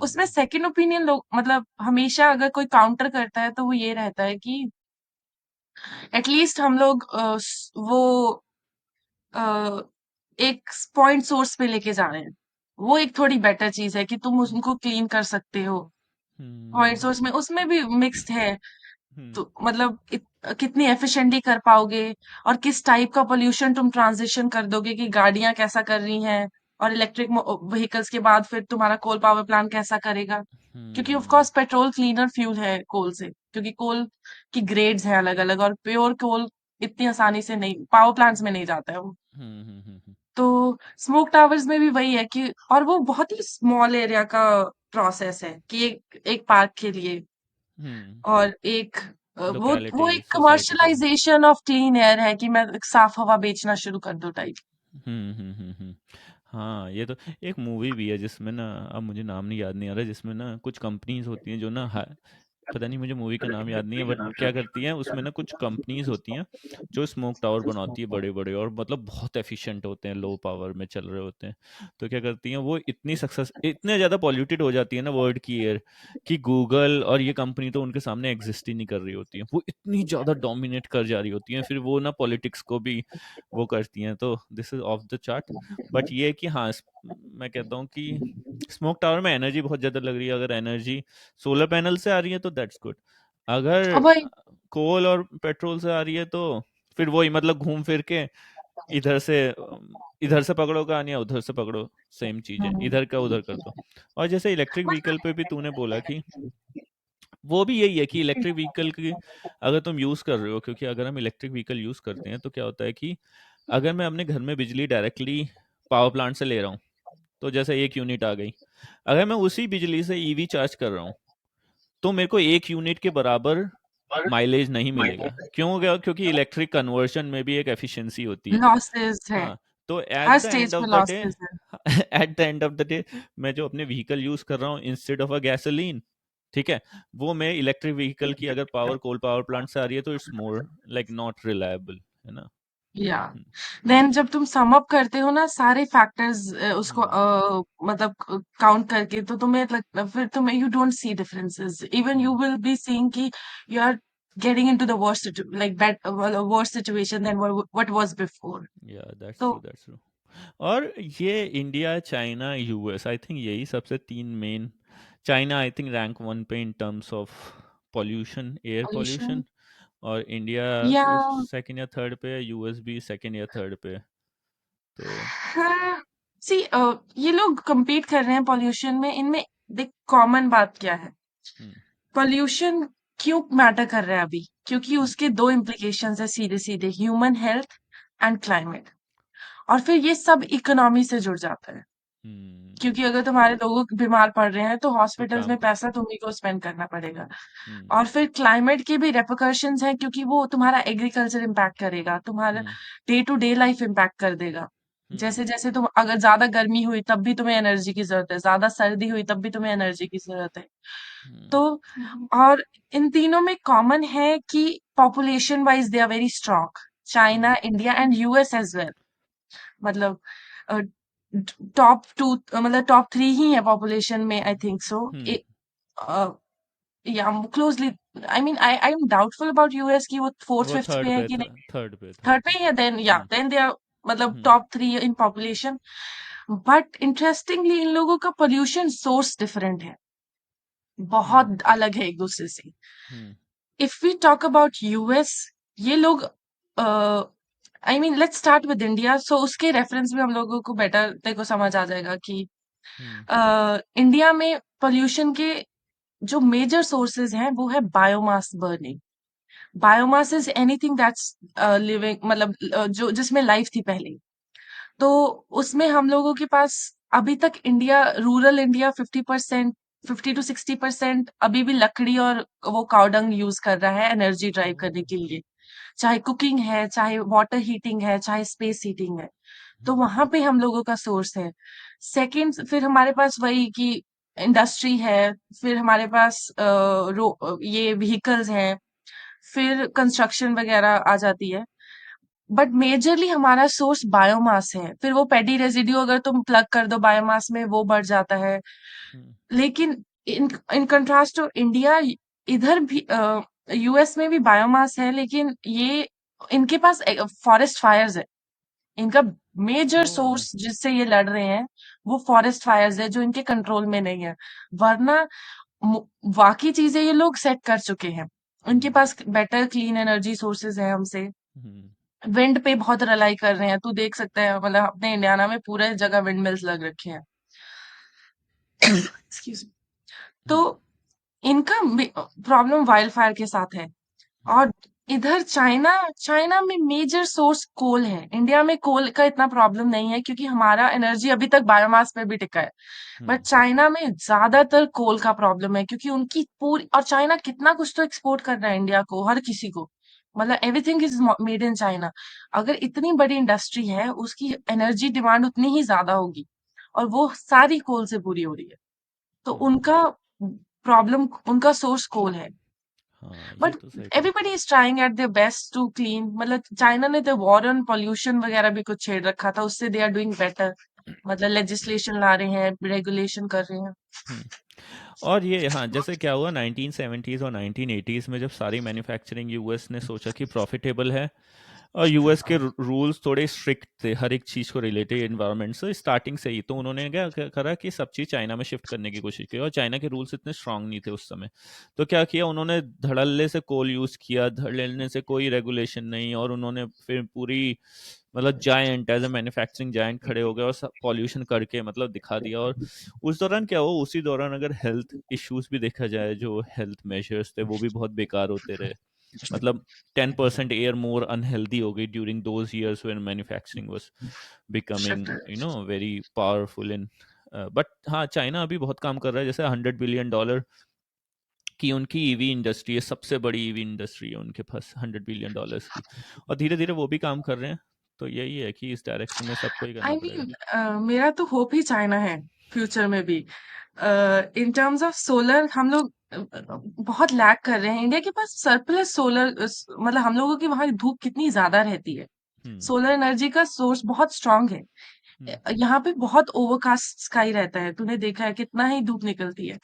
उसमें हम्म। सेकंड ओपिनियन लोग मतलब हमेशा अगर कोई काउंटर करता है तो वो ये रहता है कि एटलीस्ट हम लोग वो अ, एक पॉइंट सोर्स पे लेके जा रहे हैं, वो एक थोड़ी बेटर चीज है कि तुम उनको क्लीन कर सकते हो। पॉइंट हम्म। सोर्स में उसमें भी मिक्स्ड है, हम्म। तो मतलब कितनी एफिशिएंटली कर पाओगे, और किस टाइप का पोल्यूशन तुम ट्रांजिशन कर दोगे कि गाड़ियां कैसा कर रही हैं, और इलेक्ट्रिक व्हीकल्स के बाद फिर तुम्हारा कोल पावर प्लांट कैसा करेगा। क्योंकि of hmm. Course petrol cleaner fuel है कोल से, क्योंकि कोल की ग्रेड्स हैं अलग अलग, और प्योर कोल इतनी आसानी से नहीं पावर प्लांट्स में नहीं जाता है वो। हम्म। तो स्मोक टावर्स में भी वही है कि, और वो बहुत ही स्मॉल एरिया का प्रोसेस है कि एक पार्क के लिए, हम्म। और एक वो लोकेलिटी एक सोसाइटी के लिए। कमर्शलाइजेशन ऑफ क्लीन एयर है कि मैं साफ हवा बेचना शुरू कर दूं टाइप। हम्म। हाँ, ये तो एक मूवी भी है जिसमें ना, अब मुझे नाम नहीं याद नहीं आ रहा, जिसमें ना कुछ कंपनीज होती हैं जो ना पता नहीं, मुझे मूवी का नाम याद नहीं है, बट क्या करती हैं उसमें ना, कुछ कंपनीज होती हैं जो स्मोक टावर बनाती है बड़े बड़े, और मतलब बहुत एफिशिएंट होते हैं, लो पावर में चल रहे होते हैं। तो क्या करती हैं वो, इतने ज़्यादा पॉल्यूटेड हो जाती है ना वर्ल्ड की एयर, कि गूगल और ये कंपनी तो उनके सामने एग्जिस्ट ही नहीं कर रही होती है, वो इतनी ज़्यादा डोमिनेट कर जा रही होती हैं, फिर वो ना पॉलिटिक्स को भी वो करती हैं, तो this is of the chart. But ये है कि हाँ, मैं कहता हूँ कि स्मोक टावर में एनर्जी बहुत ज़्यादा लग रही है, अगर एनर्जी सोलर पैनल से आ रही है तो दैट्स गुड। अगर अब वही। कोल और पेट्रोल से आ रही है तो फिर वही, मतलब घूम फिर के इधर से इधर से पकड़ो कहानी, या उधर से पकड़ो, सेम चीज़ है, हम्म, इधर का उधर कर दो। और जैसे इलेक्ट्रिक व्हीकल पे भी तूने बोला कि वो भी यही है कि इलेक्ट्रिक व्हीकल की अगर तुम यूज़ कर रहे हो, क्योंकि अगर हम इलेक्ट्रिक व्हीकल यूज़ करते हैं तो क्या होता है कि अगर मैं अपने घर में बिजली डायरेक्टली पावर प्लांट से ले रहा हूँ, तो जैसे 1 यूनिट आ गई, अगर मैं उसी बिजली से ईवी चार्ज कर रहा हूँ, तो मेरे को 1 यूनिट के बराबर माइलेज नहीं मिलेगा। क्यों गया? क्योंकि इलेक्ट्रिक कन्वर्शन में भी एक एफिशिएंसी होती है। लॉसेस है, हाँ, तो her at the end stage of पे द डे लॉसेस है। At the end of the day मैं जो अपने व्हीकल यूज कर रहा हूँ इंस्टेड ऑफ अ गैसोलीन, ठीक है, वो मैं इलेक्ट्रिक व्हीकल की अगर कोल पावर प्लांट से आ रही है तो it's more like not reliable, है ना? या हम्म। देन जब तुम सम अप करते हो ना सारे फैक्टर्स, उसको हम्म। मतलब काउंट करके, तो तुम्हें लगता फिर तुम्हें you don't see differences, even you hmm. Will be seeing कि you are getting into the worst like bad worst situation than what was before. या दैट्स तो ट्रू, दैट्स ट्रू। और ये India, China, US, I think यही सबसे तीन main. China I think rank 1 पे in terms of pollution, air pollution pollution. और India या फिर सेकंड या थर्ड पे है, यूएस भी सेकंड या थर्ड पे है। तो हाँ, सी ये लोग compete कर रहे हैं पॉल्यूशन में, इनमें देख कॉमन बात क्या है? हम्म। पॉल्यूशन क्यों मैटर कर रहा है अभी? क्योंकि हम्म। उसके दो इम्प्लीकेशंस है सीधे सीधे, ह्यूमन हेल्थ एंड क्लाइमेट। और फिर ये सब इकोनॉमी से जुड़ जाता है, क्योंकि अगर तुम्हारे लोग बीमार पड़ रहे हैं तो तो हॉस्पिटल्स काम में का। पैसा तुम्ही को स्पेंड करना पड़ेगा। हम्म। और फिर क्लाइमेट के भी रेperकशंस हैं, क्योंकि वो तुम्हारा एग्रीकल्चर इम्पैक्ट करेगा, तुम्हारा hmm. Day to day life impact कर देगा। हम्म। जैसे जैसे तुम अगर ज्यादा गर्मी हुई तब भी तुम्हें एनर्जी की जरूरत है, ज्यादा सर्दी हुई तब भी तुम्हें एनर्जी की जरूरत है। हम्म। तो और इन तीनों में कॉमन है कि population wise they are very strong, hmm. China, India and US as well. मतलब टॉप टू मतलब टॉप 3 ही है पॉपुलेशन में, आई थिंक सो। हम्म। या closely, I am doubtful about US की वो फोर्थ वो फिफ्थ थर्ड पे है पे कि था, नहीं। थर्ड थर्ड पे पे। ही है, हम्म। देन दे आर मतलब hmm. Top 3 in population. But interestingly इन लोगों का पोल्यूशन सोर्स डिफरेंट है, हम्म। बहुत अलग है एक दूसरे से। Hmm. If we talk about US, ये लोग let's start with India, so उसके रेफरेंस में हम लोगों को बेटर देखो समझ आ जाएगा कि हम्म। इंडिया में पोल्यूशन के जो मेजर सोर्सेज हैं वो है biomass burning. Biomass is anything that's living, मतलब जो जिसमें लाइफ थी पहले। तो उसमें हम लोगों के पास अभी तक इंडिया, रूरल इंडिया 50%, 50 to 60% अभी भी लकड़ी और वो कावडंग यूज कर रहा है एनर्जी ड्राइव करने ओह। के लिए। चाहे कुकिंग है, चाहे वाटर हीटिंग है, चाहे स्पेस हीटिंग है। तो हम्म। वहां पे हम लोगों का सोर्स है। सेकंड, फिर हमारे पास वही कि इंडस्ट्री है, फिर हमारे पास ये व्हीकल्स हैं, फिर कंस्ट्रक्शन वगैरह आ जाती है। बट मेजरली हमारा सोर्स बायोमास है। फिर वो पेडी रेजिड्यू अगर तुम प्लग कर दो बायोमास में, वो बढ़ जाता है। हम्म। लेकिन इन इन कंट्रास्ट टू इंडिया, इधर भी यूएस में भी बायोमास है, लेकिन ये इनके पास फॉरेस्ट फायर्स है। इनका मेजर ओह। सोर्स जिससे ये लड़ रहे हैं वो फॉरेस्ट फायर्स है, जो इनके कंट्रोल में नहीं है। वरना बाकी चीजें ये लोग सेट कर चुके हैं। उनके हम्म। पास बेटर क्लीन एनर्जी सोर्सेज है हमसे। हम्म। विंड पे बहुत रिलाई कर रहे हैं, तू देख सकता है, मतलब अपने इंडियाना में पूरे जगह विंड मिल्स लग रखे हैं। Excuse me. तो हम्म। इनका प्रॉब्लम वाइल्ड फायर के साथ है। हम्म। और इधर चाइना, चाइना में मेजर सोर्स कोल है। इंडिया में कोल का इतना प्रॉब्लम नहीं है क्योंकि हमारा एनर्जी अभी तक बायोमास पे भी टिका है। But hmm. चाइना में ज्यादातर कोल का प्रॉब्लम है क्योंकि उनकी पूरी, और चाइना कितना कुछ तो एक्सपोर्ट कर रहा है इंडिया को, हर किसी को, मतलब everything is made in China. अगर इतनी बड़ी इंडस्ट्री है, उसकी एनर्जी डिमांड उतनी ही ज्यादा होगी, और वो सारी कोल से पूरी हो रही है। तो हम्म। उनका प्रॉब्लम, उनका सोर्स कोल है। हाँ, ये बट तो सही कहा। Everybody is trying at their best to clean, मतलब चाइना ने तो वॉर ऑन पॉल्यूशन वगैरह भी कुछ छेड़ रखा था, उससे दे आर डूइंग बेटर। मतलब लेजिस्लेशन ला रहे हैं, रेगुलेशन कर रहे हैं। हम्म। और ये हाँ, जैसे क्या हुआ 1970s और 1980s में, जब सारी मैन्युफैक्चरिंग यूएस ने सोचा कि प्रॉफिटेबल है, और यूएस के रूल्स थोड़े स्ट्रिक्ट थे हर एक चीज़ को रिलेटेड एनवायरनमेंट से स्टार्टिंग से ही, तो उन्होंने क्या क्या करा कि सब चीज़ चाइना में शिफ्ट करने की कोशिश की, और चाइना के रूल्स इतने स्ट्रांग नहीं थे उस समय। तो क्या किया उन्होंने, धड़ल्ले से कोल यूज़ किया, धड़ल्ले से कोई रेगुलेशन नहीं, और उन्होंने फिर पूरी मतलब giant as a manufacturing giant खड़े हो गए और सब पॉल्यूशन करके मतलब दिखा दिया। और उस दौरान क्या हुआ, उसी दौरान अगर हेल्थ इश्यूज भी देखा जाए, जो हेल्थ मेजर्स थे वो भी बहुत बेकार होते रहे। मतलब 10% एयर मोर अनहेल्दी हो गई during those years when manufacturing was becoming very powerful in but हाँ, चाइना अभी बहुत काम कर रहा है, जैसे $100 बिलियन की उनकी ईवी इंडस्ट्री है, सबसे बड़ी ईवी इंडस्ट्री है उनके पास $100 बिलियन की, और धीरे धीरे वो भी काम कर रहे हैं। तो यही है कि इस डायरेक्शन में सबको ही करना पड़ेगा। मेरा तो होप ही चाइना है फ्यूचर में भी। इन टर्म्स ऑफ सोलर हम लोग बहुत लैग कर रहे हैं। इंडिया के पास सरप्लस सोलर, मतलब हम लोगों की वहां धूप कितनी ज्यादा रहती है। हम्म। सोलर एनर्जी का सोर्स बहुत स्ट्रांग है। हम्म। यहाँ पे बहुत ओवरकास्ट स्काई रहता है, तूने देखा है कितना ही धूप निकलती है।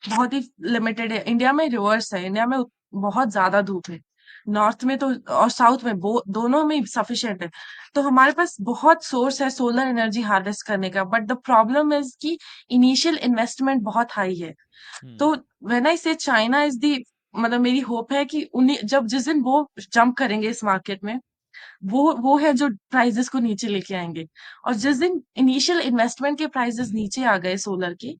बहुत ही लिमिटेड है। इंडिया में रिवर्स है, इंडिया में बहुत ज्यादा धूप है। नॉर्थ में तो और साउथ में दोनों में सफिशिएंट है। तो हमारे पास बहुत सोर्स है सोलर एनर्जी हार्वेस्ट करने का, बट द प्रॉब्लम इज कि इनिशियल इन्वेस्टमेंट बहुत हाई है। हम्म। तो व्हेन आई से चाइना इज दी, मतलब मेरी होप है कि उन्हें जब जिस दिन वो जंप करेंगे इस मार्केट में, वो है जो प्राइजेस को नीचे लेके आएंगे। और जिस हम्म। दिन इनिशियल इन्वेस्टमेंट के प्राइजेस नीचे आ गए सोलर के,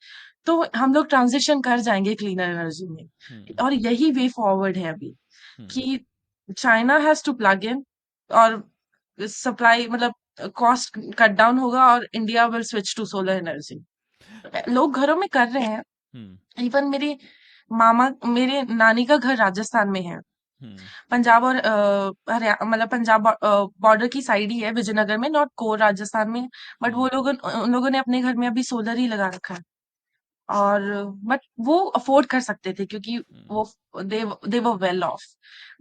तो हम लोग ट्रांजिशन कर जाएंगे क्लीनर एनर्जी में। हम्म। और यही वे फॉरवर्ड है अभी, हम्म। कि China has to plug in, और सप्लाई, मतलब कॉस्ट कट डाउन होगा, और India will switch to solar energy. लोग घरों में कर रहे हैं। हम्म। इवन मेरे नानी का घर राजस्थान में है। हम्म। पंजाब और हरियाणा, मतलब पंजाब बॉर्डर की साइड ही है, विजयनगर में, नॉट कोर राजस्थान में। बट हम्म। वो लोग, उन लोगों ने अपने घर में अभी सोलर ही लगा रखा है। और बट वो अफोर्ड कर सकते थे क्योंकि हम्म। वो दे दे वर वेल ऑफ।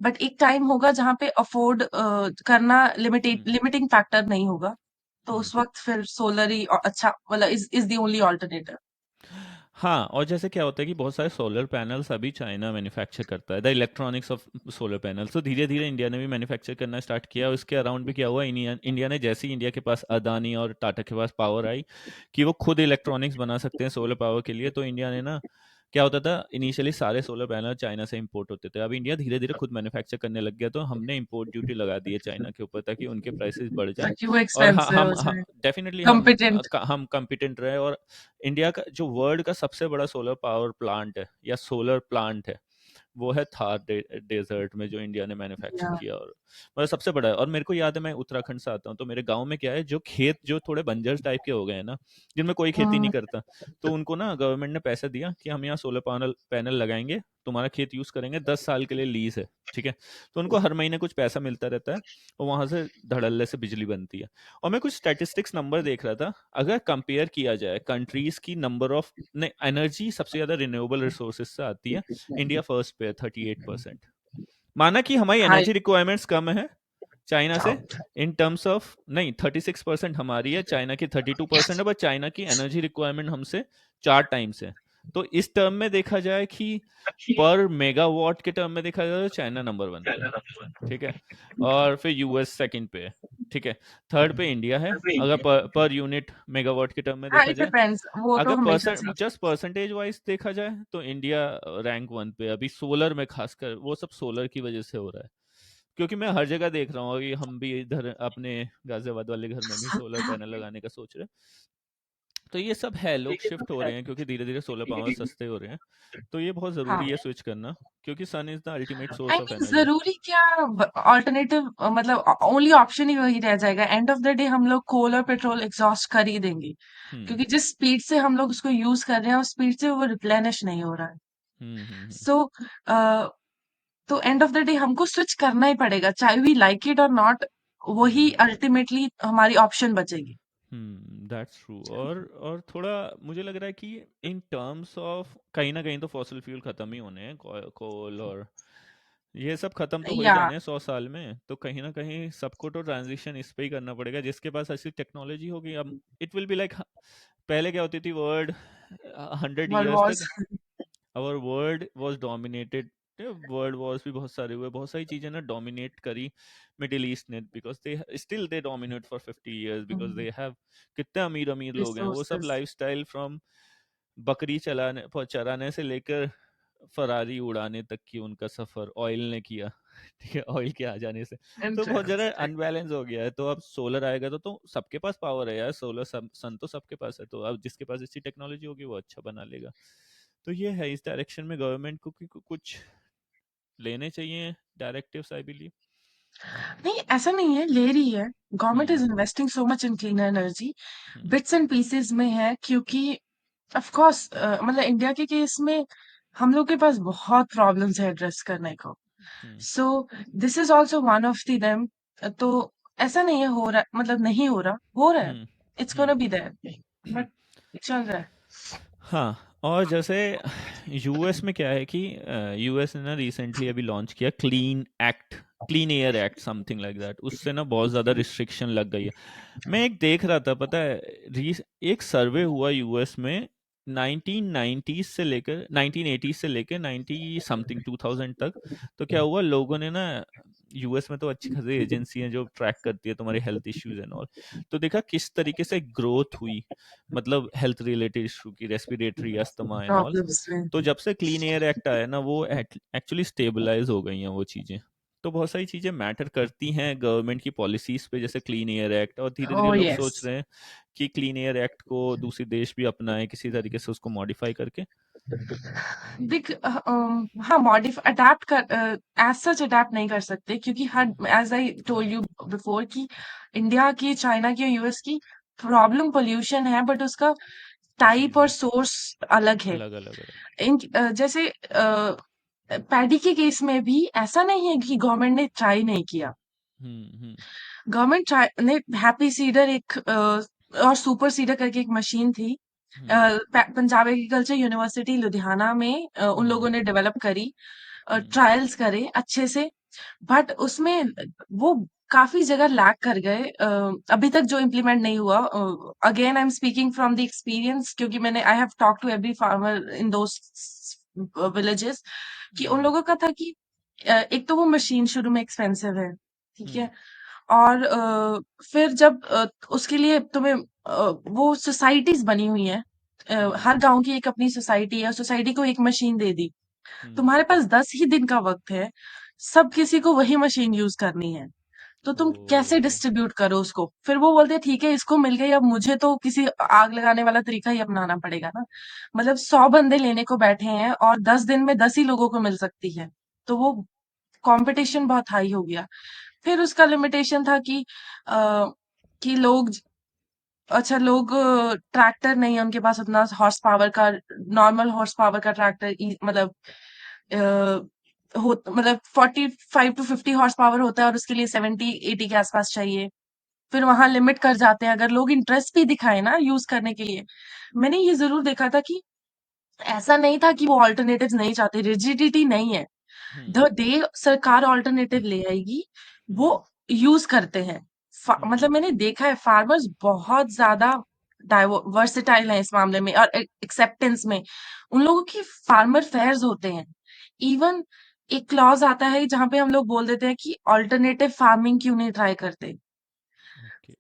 बट एक टाइम होगा जहाँ पे अफोर्ड करना हम्म। लिमिटिंग फैक्टर नहीं होगा। तो हुँ। उस वक़्त फिर सोलर ही अच्छा मतलब इज़ द ओनली अल्टरनेटिव। हाँ, और जैसे क्या होता है कि बहुत सारे सोलर पैनल्स अभी चाइना मैन्युफैक्चर करता है, the electronics of solar panels. तो धीरे-धीरे इंडिया ने भी मैन्युफैक्चर करना स्टार्ट किया और इसके अराउंड भी क्या हुआ, इंडिया इंडिया ने जैसे ही इंडिया के पास अदानी और टाटा के पास पावर आई कि वो खुद इलेक्ट्रॉनिक्स बना सकते हैं सोलर पावर के लिए, तो इंडिया ने ना क्या होता था इनिशियली सारे सोलर पैनल चाइना से इंपोर्ट होते थे। अब इंडिया धीरे-धीरे खुद मैन्युफैक्चर करने लग गया, तो हमने इंपोर्ट ड्यूटी लगा दी है चाइना के ऊपर ताकि उनके प्राइसेस बढ़ जाएँ ताकि वो और एक्सपेंसिव हो जाए, डेफ़िनिटली कॉम्पिटेंट। हम कॉम्पिटेंट रहे। और इंडिया का जो वर्ल्ड का सबसे बड़ा सोलर पावर प्लांट है या सोलर प्लांट है वो है थार डेजर्ट में, जो इंडिया ने मैन्युफैक्चर या किया और मतलब सबसे बड़ा है। और मेरे को याद है मैं उत्तराखंड से आता हूँ, तो मेरे गांव में क्या है जो खेत जो थोड़े बंजर टाइप के हो गए हैं ना, जिनमें कोई खेती नहीं हुँ, करता, तो उनको ना गवर्नमेंट ने पैसा दिया कि हम यहाँ सोलर पैनल पैनल लगाएंगे, तुम्हारा खेत यूज करेंगे, 10 साल के लिए लीज है, ठीक है। तो उनको हर महीने कुछ पैसा मिलता रहता है और वहां से धड़ल्ले से बिजली बनती है। और मैं कुछ स्टैटिस्टिक्स नंबर देख रहा था, अगर कंपेयर किया जाए कंट्रीज की नंबर ऑफ ने एनर्जी सबसे ज्यादा रिन्यूएबल रिसोर्सेज से आती है, इंडिया फर्स्ट पे है 38%। माना कि हमारी हाई एनर्जी रिक्वायरमेंट्स कम है चाइना से, इन टर्म्स ऑफ नहीं 36% हमारी है, चाइना की 32% है, बट चाइना की एनर्जी रिक्वायरमेंट हमसे 4 टाइम्स है। तो इस टर्म में देखा जाए कि पर मेगावाट के टर्म में देखा जाए तो चाइना नंबर 1 पे है, ठीक है। और फिर यूएस सेकंड पे है, ठीक है। थर्ड पे इंडिया है अगर पर यूनिट मेगावाट के टर्म में हाँ, देखा इट जाए। डिपेंड्स, वो तो अगर हमेशा परसेंट से। जस्ट परसेंटेज वाइज देखा जाए तो इंडिया रैंक 1 पे है अभी सोलर में, खासकर वो सब सोलर की वजह से हो रहा है। क्योंकि मैं हर जगह देख रहा हूँ कि हम भी इधर अपने गाजियाबाद वाले घर में भी सोलर पैनल लगाने का सोच रहे हैं। तो ये सब है, लोग शिफ्ट हो रहे हैं क्योंकि धीरे धीरे सोलर पावर सस्ते हो रहे हैं। तो ये बहुत हाँ, ज़रूरी है स्विच करना, क्योंकि sun is the ultimate I source of mean energy. ज़रूरी क्या, अल्टरनेटिव मतलब ओनली ऑप्शन ही वही रह जाएगा। एंड ऑफ द डे हम लोग कोल और पेट्रोल एग्ज़ॉस्ट कर ही देंगे, हम्म क्योंकि जिस स्पीड से हम लोग उसको यूज़ कर रहे हैं, उस स्पीड से वो रिप्लेनिश नहीं हो रहा है। हम्म। सो अ, तो एंड ऑफ द डे हमको स्विच करना ही पड़ेगा, चाहे वी लाइक इट और नॉट, वही हम्म अल्टीमेटली हमारी ऑप्शन बचेगी। That's true. और थोड़ा मुझे लग रहा है कि इन टर्म्स ऑफ कहीं ना कहीं तो फॉसिल फ्यूल खत्म ही होने हैं, कोल और ये सब खत्म तो हो ही या जाने हैं 100 साल में। तो कहीं ना कहीं सबको तो ट्रांजिशन इस पे ही करना पड़ेगा, जिसके पास ऐसी टेक्नोलॉजी होगी। अब इट विल बी लाइक, पहले क्या होती थी वर्ल्ड 100 ईयर्स वर्ल्ड तक our world was dominated, world wars भी बहुत सारे हुए, बहुत सारी चीजें ना डोमिनेट करी मिडिल ईस्ट ने, because they still they dominate for 50 years because was they have, कितने अमीर अमीर लोग हैं, वो सब रिसोर्सेज। लाइफस्टाइल फ्रॉम बकरी चराने से लेकर फरारी उड़ाने तक की उनका सफर ऑयल ने किया ठीक है, ऑयल के आ जाने से। तो बहुत ज़्यादा इंटरेस्टिंग। अनबैलेंस हो गया है। तो अब सोलर आएगा तो सबके पास पावर है यार, सोलर सन तो सबके पास है, तो अब जिसके पास अच्छी टेक्नोलॉजी होगी वो अच्छा बना लेगा। तो ये है, इस डायरेक्शन में गवर्नमेंट को कुछ लेने चाहिए डायरेक्टिव्स, आई बिलीव। नहीं, ऐसा नहीं है, ले रही है। Government hmm is investing so much in clean energy. Hmm bits and pieces में है, क्योंकि ऑफ कोर्स मतलब इंडिया के केस में हम लोग के पास बहुत प्रॉब्लम्स है एड्रेस करने को। Hmm so this is also one of the them. तो ऐसा नहीं है हो रहा, मतलब नहीं हो रहा है। Hmm it's gonna hmm be there, but चल रहा है। हाँ। और जैसे यूएस में क्या है कि यूएस ने ना रिसेंटली अभी लॉन्च किया clean act, clean air act something like that, उससे ना बहुत ज़्यादा रिस्ट्रिक्शन लग गई है। मैं एक देख रहा था, पता है, एक सर्वे हुआ यूएस में 1990 से लेकर 1980 से लेकर 90 समथिंग 2000 तक। तो क्या हुआ, लोगों ने ना, यूएस में तो अच्छी खासी एजेंसी है जो ट्रैक करती है तुम्हारे हेल्थ इश्यूज एंड ऑल, तो देखा किस तरीके से ग्रोथ हुई, मतलब हेल्थ रिलेटेड इशू की, respiratory asthma and all. Problems में। तो जब से क्लीन एयर एक्ट आया ना, वो एक्चुअली स्टेबलाइज हो गई हैं वो चीज़ें। तो बहुत सारी चीज़ें मैटर करती हैं गवर्नमेंट की पॉलिसीज पे, जैसे क्लीन एयर एक्ट, और धीरे धीरे ओह लोग यस। सोच रहे हैं कि क्लीन एयर एक्ट को दूसरे देश भी अपनाएं किसी तरीके से, उसको मॉडिफाई करके। देख हाँ, मॉडिफाई अडेप्ट कर एज सच अडेप्ट नहीं कर सकते, क्योंकि हर, as I told you before, कि इंडिया की, चाइना की, यूएस की प्रॉब्लम पोल्यूशन है, बट उसका टाइप डिसीज और है, सोर्स अलग है। अलग अलग अलग। जैसे पैडी के केस में भी ऐसा नहीं है कि गवर्नमेंट ने ट्राई नहीं किया। हम्म। गवर्नमेंट ने हैप्पी सीडर एक और सुपर सीडर करके एक मशीन थी, हम्म पंजाब एग्रीकल्चर यूनिवर्सिटी लुधियाना में उन हम्म लोगों ने डेवलप करी, हम्म ट्रायल्स करे अच्छे से। बट उसमें वो काफ़ी जगह लैग कर गए, अभी तक जो इम्प्लीमेंट नहीं हुआ। Again I am speaking from the experience, क्योंकि मैंने I have talk to every farmer in those villages, कि उन हुँ, लोगों का था कि एक तो वो मशीन शुरू में एक्सपेंसिव है, ठीक हुँ, है? और फिर जब उसके लिए तुम्हें वो सोसाइटीज़ बनी हुई हैं, हुँ, हर गाँव की एक अपनी सोसाइटी है, सोसाइटी को एक मशीन दे दी। हुँ, तुम्हारे पास 10 ही दिन का वक़्त है, सब किसी को वही मशीन यूज़ करनी है, तो तुम कैसे ओह! डिस्ट्रीब्यूट करो उसको? फिर वो बोलते हैं ठीक है इसको मिल गई, अब मुझे तो किसी आग लगाने वाला तरीका ही अपनाना पड़ेगा ना। मतलब 100 बंदे लेने को बैठे हैं और 10 दिन में 10 ही लोगों को मिल सकती है। तो वो कॉम्पिटिशन बहुत हाई हो गया। फिर उसका लिमिटेशन था अ, कि लोग ट्रैक्टर नहीं है उनके पास उतना हॉर्स पावर का, नॉर्मल हॉर्स पावर का ट्रैक्टर मतलब मतलब 45 टू 50 हॉर्स पावर होता है और उसके लिए 70-80 के आसपास चाहिए। फिर वहां लिमिट कर जाते हैं अगर लोग इंटरेस्ट भी दिखाए ना यूज करने के लिए। मैंने ये जरूर देखा था कि ऐसा नहीं था कि वो ऑल्टरनेटिव नहीं चाहते, रिजिडिटी नहीं है। हुँ, द डे सरकार ऑल्टरनेटिव ले आएगी, वो हुँ, यूज करते हैं। हुँ, मतलब मैंने देखा है फार्मर्स बहुत ज्यादा वर्सेटाइल है इस मामले में और एक्सेप्टेंस में। उन लोगों की फार्मर फेयर्स होते हैं। इवन एक क्लॉज आता है जहां पे हम लोग बोल देते हैं कि ऑल्टरनेटिव फार्मिंग क्यों नहीं ट्राई करते। ओके।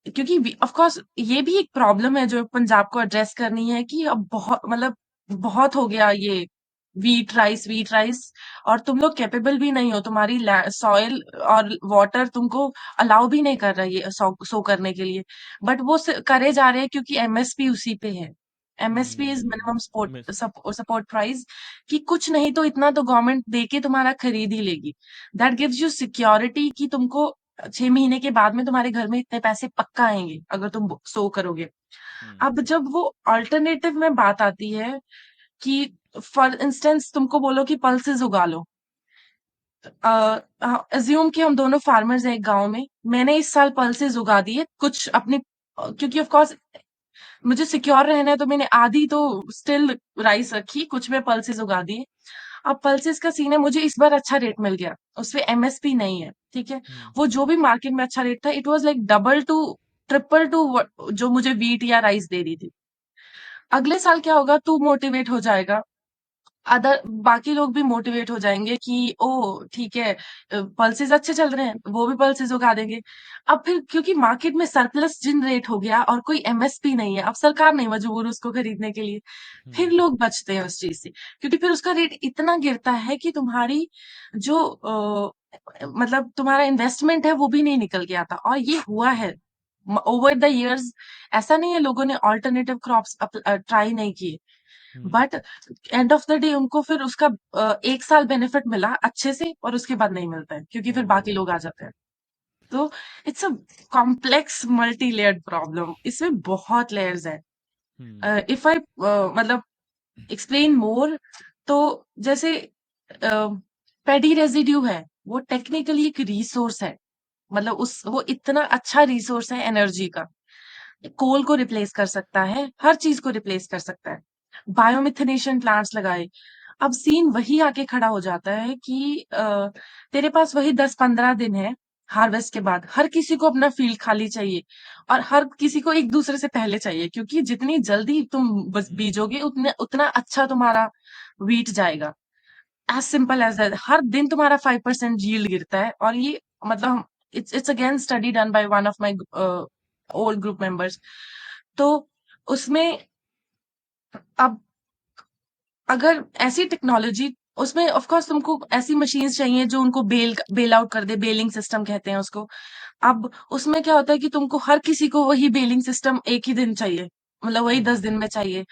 क्योंकि ऑफ कोर्स ये भी एक प्रॉब्लम है जो पंजाब को एड्रेस करनी है कि अब बहुत मतलब बहुत हो गया ये वीट राइस, और तुम लोग कैपेबल भी नहीं हो, तुम्हारी सॉइल और वाटर तुमको अलाउ भी नहीं कर रहा है ये सो करने के लिए। बट वो करे जा रहे हैं क्योंकि एमएसपी उसी पे है। MSP is minimum miss support support price, कि कुछ नहीं तो इतना तो गवर्नमेंट दे के तुम्हारा खरीद ही लेगी। दैट गिव्स यू सिक्योरिटी कि तुमको 6 महीने के बाद में तुम्हारे घर में इतने पैसे पक्का आएंगे अगर तुम सो करोगे। हुँ, अब जब वो अल्टरनेटिव में बात आती है कि फॉर इंस्टेंस तुमको बोलो कि पल्सेस उगा लो, अज्यूम कि हम दोनों फार्मर्स हैं एक गांव में, मैंने इस साल पल्सेस उगा दिए कुछ अपनी, क्योंकि ऑफ कोर्स मुझे सिक्योर रहना है तो मैंने आधी तो स्टिल राइस रखी, कुछ में पल्सेस उगा दिए। अब पल्सेस का सीन है, मुझे इस बार अच्छा रेट मिल गया, उसपे एमएसपी नहीं है, ठीक है? हुँ, वो जो भी मार्केट में अच्छा रेट था it was like double two triple two जो मुझे वीट या राइस दे रही थी। अगले साल क्या होगा, तू मोटिवेट हो जाएगा, अदर बाकी लोग भी मोटिवेट हो जाएंगे कि ओ ठीक है, पल्सेस अच्छे चल रहे हैं, वो भी पल्सेस उगा देंगे। अब फिर क्योंकि मार्केट में सरप्लस जनरेट हो गया और कोई एमएसपी नहीं है, अब सरकार नहीं मजबूर उसको खरीदने के लिए, फिर हुँ, लोग बचते हैं उस चीज से, क्योंकि फिर उसका रेट इतना गिरता है कि तुम्हारी जो मतलब तुम्हारा इन्वेस्टमेंट है वो भी नहीं निकल के आता, और ये हुआ ओके। है ओवर द इयर्स। ऐसा नहीं है लोगों ने ऑल्टरनेटिव क्रॉप्स ट्राई नहीं किए, हुँ, but end of the day उनको फिर उसका 1 साल बेनिफिट मिला अच्छे से और उसके बाद नहीं मिलता है क्योंकि फिर बाकी ओह! लोग आ जाते हैं। तो it's a complex multi layered problem, इसमें बहुत लेयर्स है। हुँ, इफ आई मतलब एक्सप्लेन मोर, तो जैसे पेडी रेजिड्यू है, वो टेक्निकली एक रिसोर्स है, मतलब उस वो इतना अच्छा रिसोर्स है एनर्जी का, कोल को रिप्लेस कर सकता है, हर चीज को रिप्लेस कर सकता है। बायोमिथेनेशन प्लांट्स लगाए, अब सीन वही आके खड़ा हो जाता है कि तेरे पास वही 10-15 दिन है हार्वेस्ट के बाद, हर किसी को अपना फील्ड खाली चाहिए और हर किसी को एक दूसरे से पहले चाहिए, क्योंकि जितनी जल्दी तुम बस हुँ, बीजोगे उतने उतना अच्छा तुम्हारा वीट जाएगा। एज सिंपल एज दैट, हर दिन तुम्हारा 5% यील्ड गिरता है, और ये मतलब it's again study done by one of my old group members. तो उसमें अब अगर ऐसी टेक्नोलॉजी, उसमें ऑफ कोर्स तुमको ऐसी मशीन्स चाहिए जो उनको बेल आउट कर दे, बेलिंग सिस्टम कहते हैं उसको। अब उसमें क्या होता है कि तुमको हर किसी को वही बेलिंग सिस्टम एक ही दिन चाहिए, मतलब वही दस हुँ, दिन में चाहिए।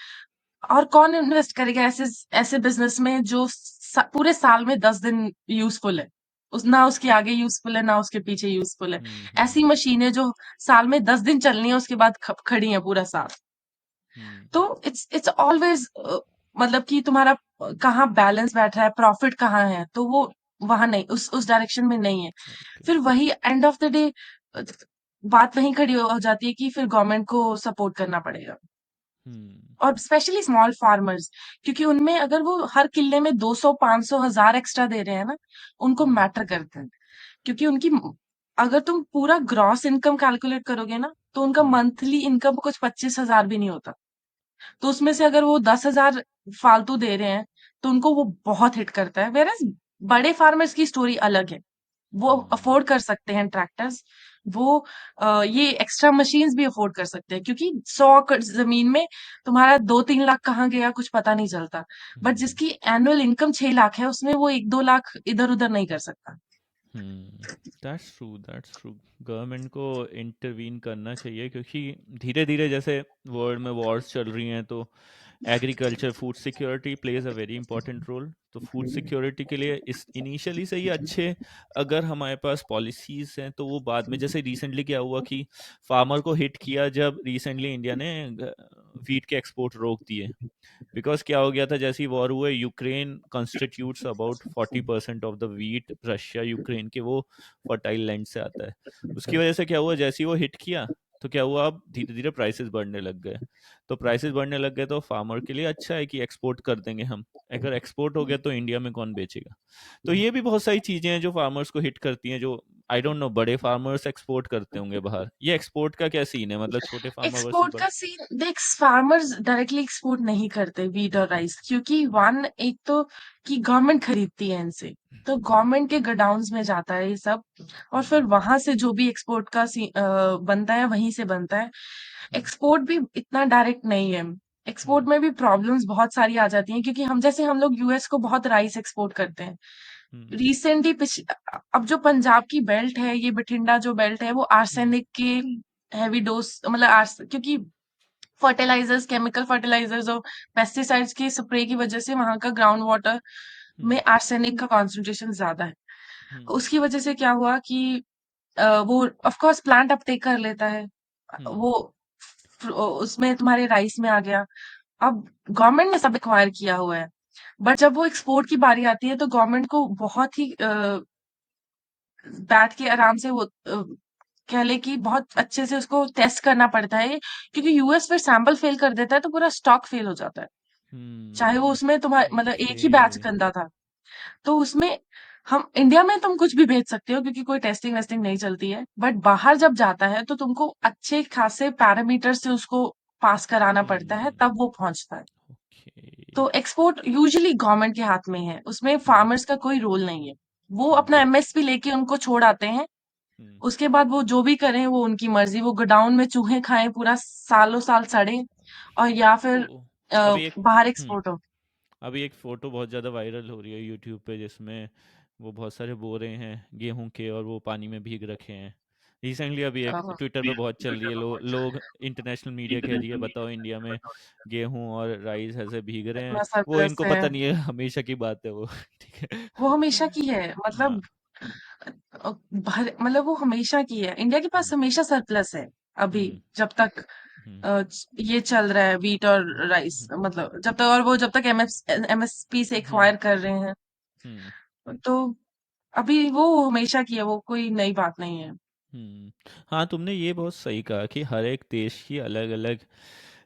और कौन इन्वेस्ट करेगा ऐसे ऐसे बिजनेस में जो पूरे साल में 10 दिन यूजफुल है, उस ना उसके आगे यूजफुल है ना उसके पीछे यूजफुल है। हुँ, हुँ, ऐसी मशीनें जो साल में 10 दिन चलनी है उसके बाद खड़ी है पूरा साल। हुँ, तो इट्स ऑलवेज मतलब कि तुम्हारा कहाँ बैलेंस बैठ रहा है, प्रॉफिट कहाँ है, तो वो वहां नहीं, उस डायरेक्शन में नहीं है। ओके। फिर वही एंड ऑफ द डे बात वहीं खड़ी हो जाती है कि फिर गवर्नमेंट को सपोर्ट करना पड़ेगा। हम्म। और स्पेशली स्मॉल फार्मर्स, क्योंकि उनमें अगर वो हर किले में 200 500 1000 एक्स्ट्रा दे रहे हैं ना, उनको हम्म। मैटर करता है। क्योंकि उनकी अगर तुम पूरा ग्रॉस इनकम कैलकुलेट करोगे ना, तो उनका हम्म। मंथली इनकम कुछ 25,000 भी नहीं होता। तो उसमें से अगर वो 10,000 फालतू दे रहे हैं, तो उनको वो बहुत हिट करता है। वेरएज़ बड़े फार्मर्स की स्टोरी अलग है। वो हम्म। अफ़ोर्ड कर सकते हैं ट्रैक्टर्स, वो ये एक्स्ट्रा मशीन्स भी अफ़ोर्ड कर सकते हैं, क्योंकि 100 एकड़ ज़मीन में तुम्हारा 2-3 लाख कहाँ गया कुछ पता नहीं चलता। बट हम्म। जिसकी एनुअल इनकम 6 लाख है, उसमें वो 1-2 लाख इधर-उधर नहीं कर सकता। Hmm. That's true, that's true. Government को इंटरवीन करना चाहिए, क्योंकि धीरे धीरे जैसे वर्ल्ड में वॉर्स चल रही हैं, तो agriculture food security plays a very important role. तो फूड सिक्योरिटी के लिए इस इनिशियली से ही अच्छे अगर हमारे पास पॉलिसीज हैं, तो वो बाद में, जैसे रिसेंटली क्या हुआ कि फार्मर को हिट किया जब रिसेंटली इंडिया ने वीट के एक्सपोर्ट रोक दिए। बिकॉज क्या हो गया था, जैसे ही वॉर हुए, Ukraine constitutes about 40% of the wheat, Russia Ukraine के वो फर्टाइल लैंड से आता है। उसकी वजह से क्या हुआ, जैसे ही वो हिट किया, तो क्या हुआ, अब धीरे धीरे प्राइसेस बढ़ने लग गए। तो प्राइसेस बढ़ने लग गए तो फार्मर के लिए अच्छा है कि एक्सपोर्ट कर देंगे हम। अगर एक्सपोर्ट हो गया तो इंडिया में कौन बेचेगा। तो ये भी बहुत सारी चीजें हैं जो फार्मर्स को हिट करती हैं, जो आई डोंट नो, बड़े फार्मर्स एक्सपोर्ट करते होंगे बाहर। ये एक्सपोर्ट का क्या सीन है, मतलब छोटे फार्मर वर्सेस एक्सपोर्ट बड़े। का सीन देख, फार्मर्स डायरेक्टली एक्सपोर्ट नहीं करते व्हीट और राइस, क्योंकि वन एक तो कि गवर्नमेंट खरीदती है इनसे, तो गवर्नमेंट के गोडाउन्स में जाता है ये सब, और फिर हम्म। वहां से जो भी एक्सपोर्ट का बनता है वहीं से बनता है। हम्म। एक्सपोर्ट भी इतना डायरेक्ट नहीं है। एक्सपोर्ट हम्म। में भी प्रॉब्लम्स बहुत सारी आ जाती हैं, क्योंकि हम लोग यूएस को बहुत राइस एक्सपोर्ट करते हैं। हम्म। रिसेंटली अब जो पंजाब की बेल्ट है, ये बठिंडा जो बेल्ट है, वो हम्म। आर्सेनिक के हैवी डोज, मतलब क्योंकि फर्टिलाइजर्स, केमिकल फर्टिलाइजर्स और पेस्टिसाइड्स की स्प्रे की वजह से वहां का ग्राउंड वाटर हम्म। में आर्सेनिक का कॉन्सेंट्रेशन ज्यादा है। हम्म। उसकी वजह से क्या हुआ कि वो ऑफ कोर्स प्लांट अपटेक कर लेता है, हम्म। वो उसमें तुम्हारे राइस में आ गया। अब गवर्नमेंट ने सब एक्वायर किया हुआ है, बट जब वो एक्सपोर्ट की बारी आती है, तो गवर्नमेंट को बहुत ही बैठ के आराम से वो कह ले कि बहुत अच्छे से उसको टेस्ट करना पड़ता है, क्योंकि यूएस फिर सैंपल फेल कर देता है तो पूरा स्टॉक फेल हो जाता है। चाहे वो उसमें तुम्हारे मतलब एक ओके। ही बैच गंदा था, तो उसमें हम इंडिया में तुम कुछ भी भेज सकते हो, क्योंकि कोई टेस्टिंग वेस्टिंग नहीं चलती है, बट बाहर जब जाता है तो तुमको अच्छे खासे पैरामीटर से उसको पास कराना पड़ता है, हम्म। तब वो पहुंचता है। ओके। तो एक्सपोर्ट यूजुअली गवर्नमेंट के हाथ में है, उसमें हम्म। फार्मर्स का कोई रोल नहीं है। वो अपना हम्म। एमएसपी लेके उनको छोड़ आते हैं। हम्म। उसके बाद वो जो भी करें वो उनकी मर्जी, वो गोडाउन में चूहे खाएं पूरा सालों साल सड़े, और या तो फिर अभी एक बाहर हम्म एक्सपोर्ट हो। अभी एक फोटो बहुत ज़्यादा वायरल हो रही है यूट्यूब पे, जिसमें वो बहुत सारे बोरे हैं गेहूं के, और वो पानी में भीग रखे हैं। रिसेंटली अभी एक अ, ट्विटर पे बहुत चल रही है, लोग इंटरनेशनल मीडिया कह रही है, बताओ इंडिया में गेहूं और राइस ऐसे भीग रहे हैं। इतना वो सरप्लस इनको है। पता नहीं है, हमेशा की बात है वो। ठीक वो हमेशा है। की है, हाँ। मतलब मतलब वो हमेशा की है। इंडिया के पास हम्म। हमेशा सरप्लस है अभी, हम्म। जब तक हम्म। ये चल रहा है व्हीट और राइस, मतलब जब तक एमएसपी से हम्म। एक्वायर कर रहे हैं, हम्म। तो अभी वो हमेशा की है, वो कोई नई बात नहीं है। हाँ, तुमने ये बहुत सही कहा कि हर एक देश की अलग अलग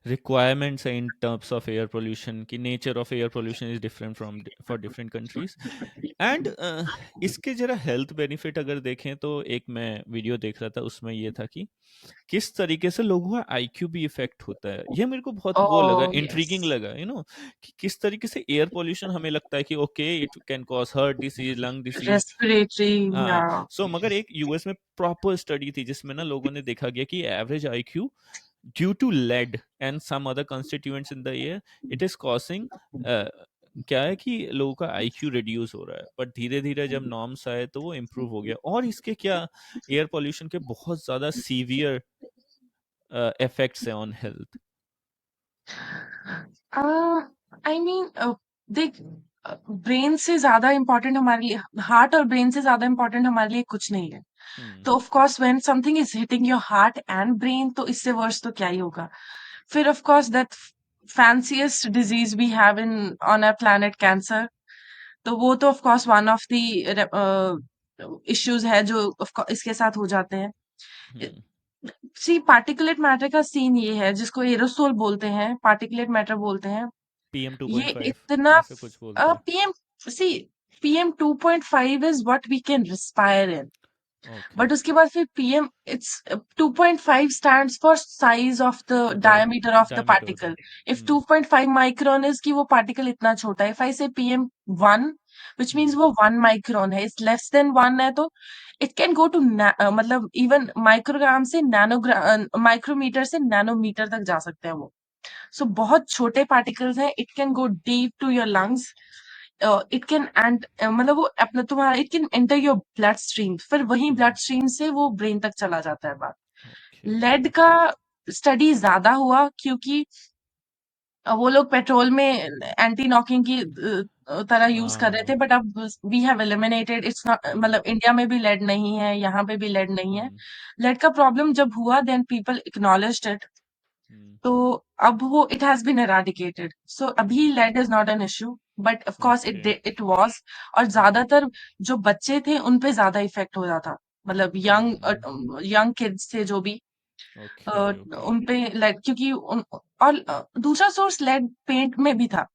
रिक्वायरमेंट्स है in terms of air pollution, की nature of air pollution is different from for different countries. And इसके जरा हेल्थ बेनिफिट अगर देखें, तो एक मैं वीडियो देख रहा था, उसमें ये था कि किस तरीके से लोगों का आईक्यू भी इफेक्ट होता है। ये मेरे को बहुत वो लगा, ओह यस, इंट्रीगिंग लगा, कि किस तरीके से एयर पोल्यूशन हमें लगता है कि okay, it can cause heart disease, lung disease. Respiratory, या हाँ। सो मगर एक यूएस में प्रॉपर स्टडी थी, जिसमें ना लोगों ने देखा गया कि average IQ due to lead and some other constituents in the air, it is causing, क्या है कि लोगों का आईक्यू रिड्यूस हो रहा है। बट धीरे धीरे जब नॉर्म्स आए तो वो इम्प्रूव हो गया। और इसके क्या, एयर पोल्यूशन के बहुत ज्यादा सीवियर इफेक्ट्स है ऑन हेल्थ। आई मीन देख, ब्रेन से ज्यादा इम्पोर्टेंट हमारे लिए, हार्ट और ब्रेन से ज्यादा इम्पोर्टेंट हमारे लिए कुछ नहीं है। हम्म। तो of course when something is hitting your heart and brain, तो इससे वर्स तो क्या ही होगा। फिर of course that fanciest disease we have in on our planet, cancer, तो वो तो of course one of the issues है जो of course इसके साथ हो जाते हैं। हम्म। सी पार्टिकुलेट मैटर का सीन ये है, जिसको एरोसोल बोलते हैं, पार्टिकुलेट मैटर बोलते हैं। पीएम ये 2.5 इतना ऐसे कुछ बोलते हैं। पीएम सी PM 2.5 is what we can respire in. Okay. But उसके बाद फिर PM it's 2.5 stands for size of the the diameter of the diameter होता है। पार्टिकल। इफ 2.5 माइक्रोन इज कि वो पार्टिकल इतना छोटा है, इफ आई से पीएम 1 विच मीन्स हम्म वो 1 माइक्रोन है, इज लेस देन 1 है, तो इट कैन गो टू मतलब इवन माइक्रोग्राम से नैनोग्राम, माइक्रोमीटर से नैनोमीटर तक जा सकते हैं वो। सो बहुत छोटे पार्टिकल्स हैं, it can go deep to your lungs. It can and मतलब वो अपना तुम्हारा it can enter your blood stream, फिर वही ब्लड हम्म स्ट्रीम से वो ब्रेन तक चला जाता है बात। ओके। लेड का स्टडी ज्यादा हुआ क्योंकि वो लोग पेट्रोल में एंटी नॉकिंग की तरह यूज कर रहे थे, हाँ। बट अब we have eliminated it's not, hmm मतलब इंडिया में भी लेड नहीं है, यहाँ पे भी लेड नहीं है। हम्म लेड का प्रॉब्लम जब हुआ then people acknowledged it. Hmm तो अब वो it has been eradicated, so अभी hmm lead is not an issue, but of course okay. It was. और हम्म ज्यादातर जो बच्चे थे उन पे ज्यादा इफेक्ट हो जाता, मतलब हम्म यंग किड्स थे जो भी, ओके ओके। उन पे लेड, क्योंकि और दूसरा सोर्स लेड पेंट में भी था,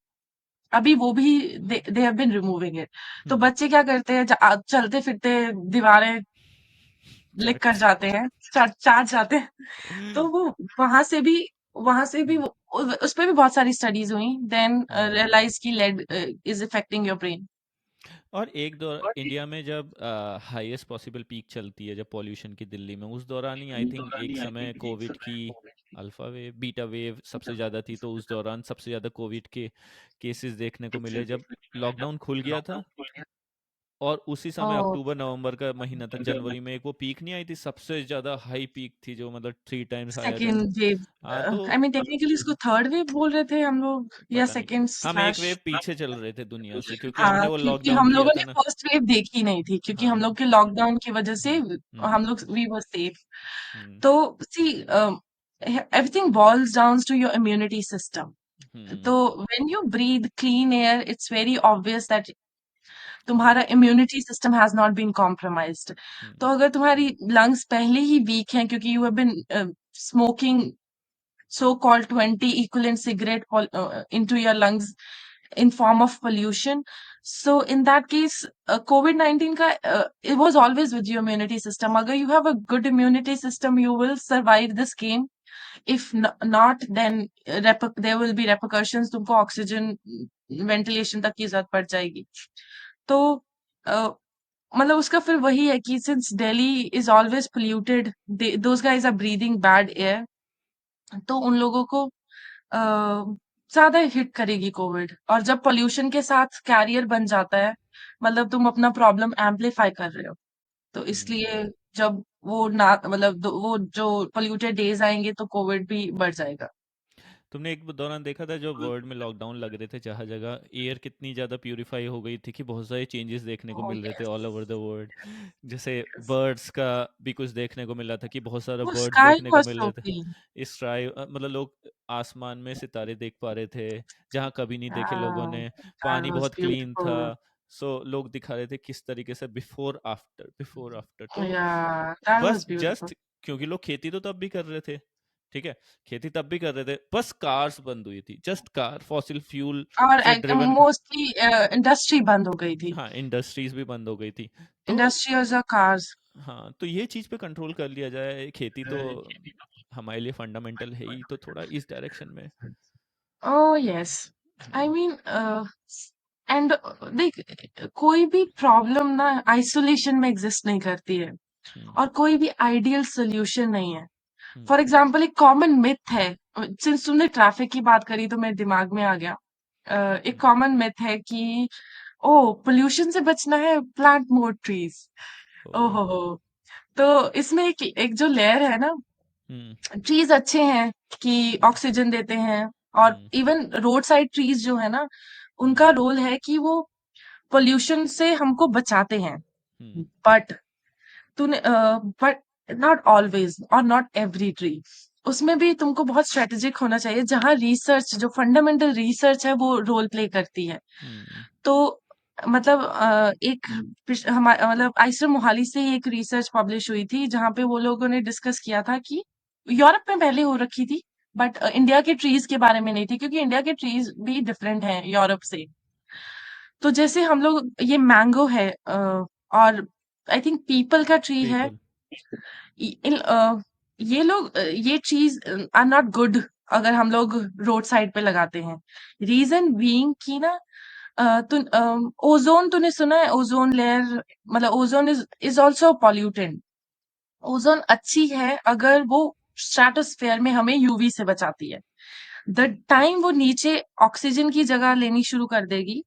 अभी वो भी they have been removing it. तो हम्म बच्चे क्या करते हैं, चलते फिरते दीवारें लिख कर चाट। जाते हैं, चाट जाते हैं। तो वो वहां से भी वहां से भी हम्म उस पे भी बहुत सारी स्टडीज हुई, देन हम्म रियलाइज की lead is affecting your brain. और एक दौर इंडिया में जब हाईएस्ट पॉसिबल पीक चलती है जब पॉल्यूशन की दिल्ली में, उस दौरान ही आई थिंक एक समय कोविड की अल्फा वेव बीटा वेव सबसे ज़्यादा थी, तो उस दौरान सबसे ज़्यादा कोविड के केसेस देखने को मिले जब लॉकडाउन खुल गया था। और उसी समय ओह, अक्टूबर नवंबर का महीना था, जनवरी में एक वो पीक नहीं आई थी, सबसे ज़्यादा हाई पीक थी जो मतलब 3 times higher than. Second wave, हाँ तो आई मीन टेक्निकली इसको थर्ड वेव बोल रहे थे हम लोग, या पता नहीं, सेकेंड हम एक स्लैश। वेव पीछे चल रहे थे दुनिया से क्योंकि हमने हाँ, वो क्योंकि लॉकडाउन हम किया लोगों था ने ना। फर्स्ट वेव देखी नहीं थी, क्योंकि हम हाँ। लोग के लॉकडाउन की वजह से हम्म हम लोग वी वर सेफ। हम्म तो see everything boils down to your immunity system. Hmm तो when you breathe clean air it's very obvious that तुम्हारा immunity system has not been compromised. तो हम्म अगर तुम्हारी लंग्स पहले ही वीक हैं क्योंकि you have been smoking so called 20 equivalent cigarette into your lungs in form of pollution, so in that case covid-19 ka it was always with your immunity system. Agar you have a good immunity system you will survive this game. If not then there will be repercussions, तुमको oxygen ventilation तक की जरूरत पड़ जाएगी। तो अ, मतलब उसका फिर वही है कि since Delhi is always polluted, those guys are breathing bad air, तो उन लोगों को ज्यादा हिट करेगी कोविड। और जब पोल्यूशन के साथ कैरियर बन जाता है, मतलब तुम अपना प्रॉब्लम एम्पलीफाई कर रहे हो, तो हम्म इसलिए जब वो ना मतलब वो जो पोल्यूटेड डेज आएंगे तो कोविड भी बढ़ जाएगा। तुमने एक दौरान देखा था जो वर्ल्ड में लॉकडाउन लग रहे थे जगह जगह, एयर कितनी ज़्यादा प्यूरिफाई हो गई थी कि बहुत सारे चेंजेस देखने को ओह मिल रहे थे yes, all over the world. जैसे बर्ड्स का भी कुछ देखने को मिला था कि बहुत सारा वो बर्ड्स स्काई देखने को वाज मिल सो रहे थे। क्लीन। इस ट्राई मतलब लोग आसमान में सितारे देख पा रहे थे जहाँ कभी नहीं देखे लोगों ने। दैट पानी वाज बहुत क्लीन था। ब्यूटीफुल। सो लोग दिखा रहे थे किस तरीके से बिफोर आफ्टर तो या दैट बस वाज ब्यूटीफुल। जस्ट क्योंकि लोग खेती तो तब भी कर रहे थे, ठीक है, खेती तब भी कर रहे थे, बस कार्स बंद हुई थी, जस्ट कार फॉसिल फ्यूल से और ड्रिवन। मोस्टली इंडस्ट्री बंद हो गई थी, हाँ इंडस्ट्रीज भी बंद हो गई थी। तो इंडस्ट्रियल्स और कार्स। हाँ तो ये चीज़ पे कंट्रोल कर लिया जाए, खेती तो हमारे लिए फंडामेंटल है ही, तो थोड़ा इस डायरेक्शन में। Oh yes, I hmm mean and देख, कोई भी प्रॉब्लम ना आइसोलेशन में एग्जिस्ट नहीं करती है, हम्म और कोई भी आइडियल सोल्यूशन नहीं है। हम्म फॉर एग्जाम्पल एक कॉमन मिथ है, सिंस तुमने ट्रैफिक की बात करी तो मेरे दिमाग में आ गया, एक हम्म कॉमन मिथ है कि ओ पोल्यूशन से बचना है प्लांट मोर ट्रीज। ओ ओहो, तो इसमें एक जो लेयर है ना, हम्म ट्रीज अच्छे हैं कि हम्म ऑक्सीजन देते हैं, और हम्म इवन रोड साइड ट्रीज जो है ना, हम्म उनका रोल है कि वो पोल्यूशन से हमको बचाते हैं। हम्म बट तूने बट नॉट ऑलवेज और नॉट एवरी ट्री, उसमें भी तुमको बहुत स्ट्रेटेजिक होना चाहिए, जहां रिसर्च जो फंडामेंटल रिसर्च है वो रोल प्ले करती है। हम्म तो मतलब एक हमारा मतलब आइसर मोहाली से ही एक रिसर्च पब्लिश हुई थी जहाँ पे वो लोगों ने डिस्कस किया था कि यूरोप में पहले हो रखी थी, बट इंडिया के ट्रीज के बारे में नहीं थी, क्योंकि इंडिया के ट्रीज भी डिफरेंट हैं यूरोप से। तो जैसे हम लोग ये मैंगो है, और आई थिंक पीपल का ट्री है। पीपल। ये लोग ये चीज आर नॉट गुड अगर हम लोग रोड साइड पे लगाते हैं। रीजन बीइंग कि ना, ओजोन तूने सुना है? ओजोन लेयर, मतलब ozone is also polluted. Ozone अच्छी है अगर वो स्ट्रेटोस्फेयर में हमें यूवी से बचाती है। द टाइम वो नीचे ऑक्सीजन की जगह लेनी शुरू कर देगी,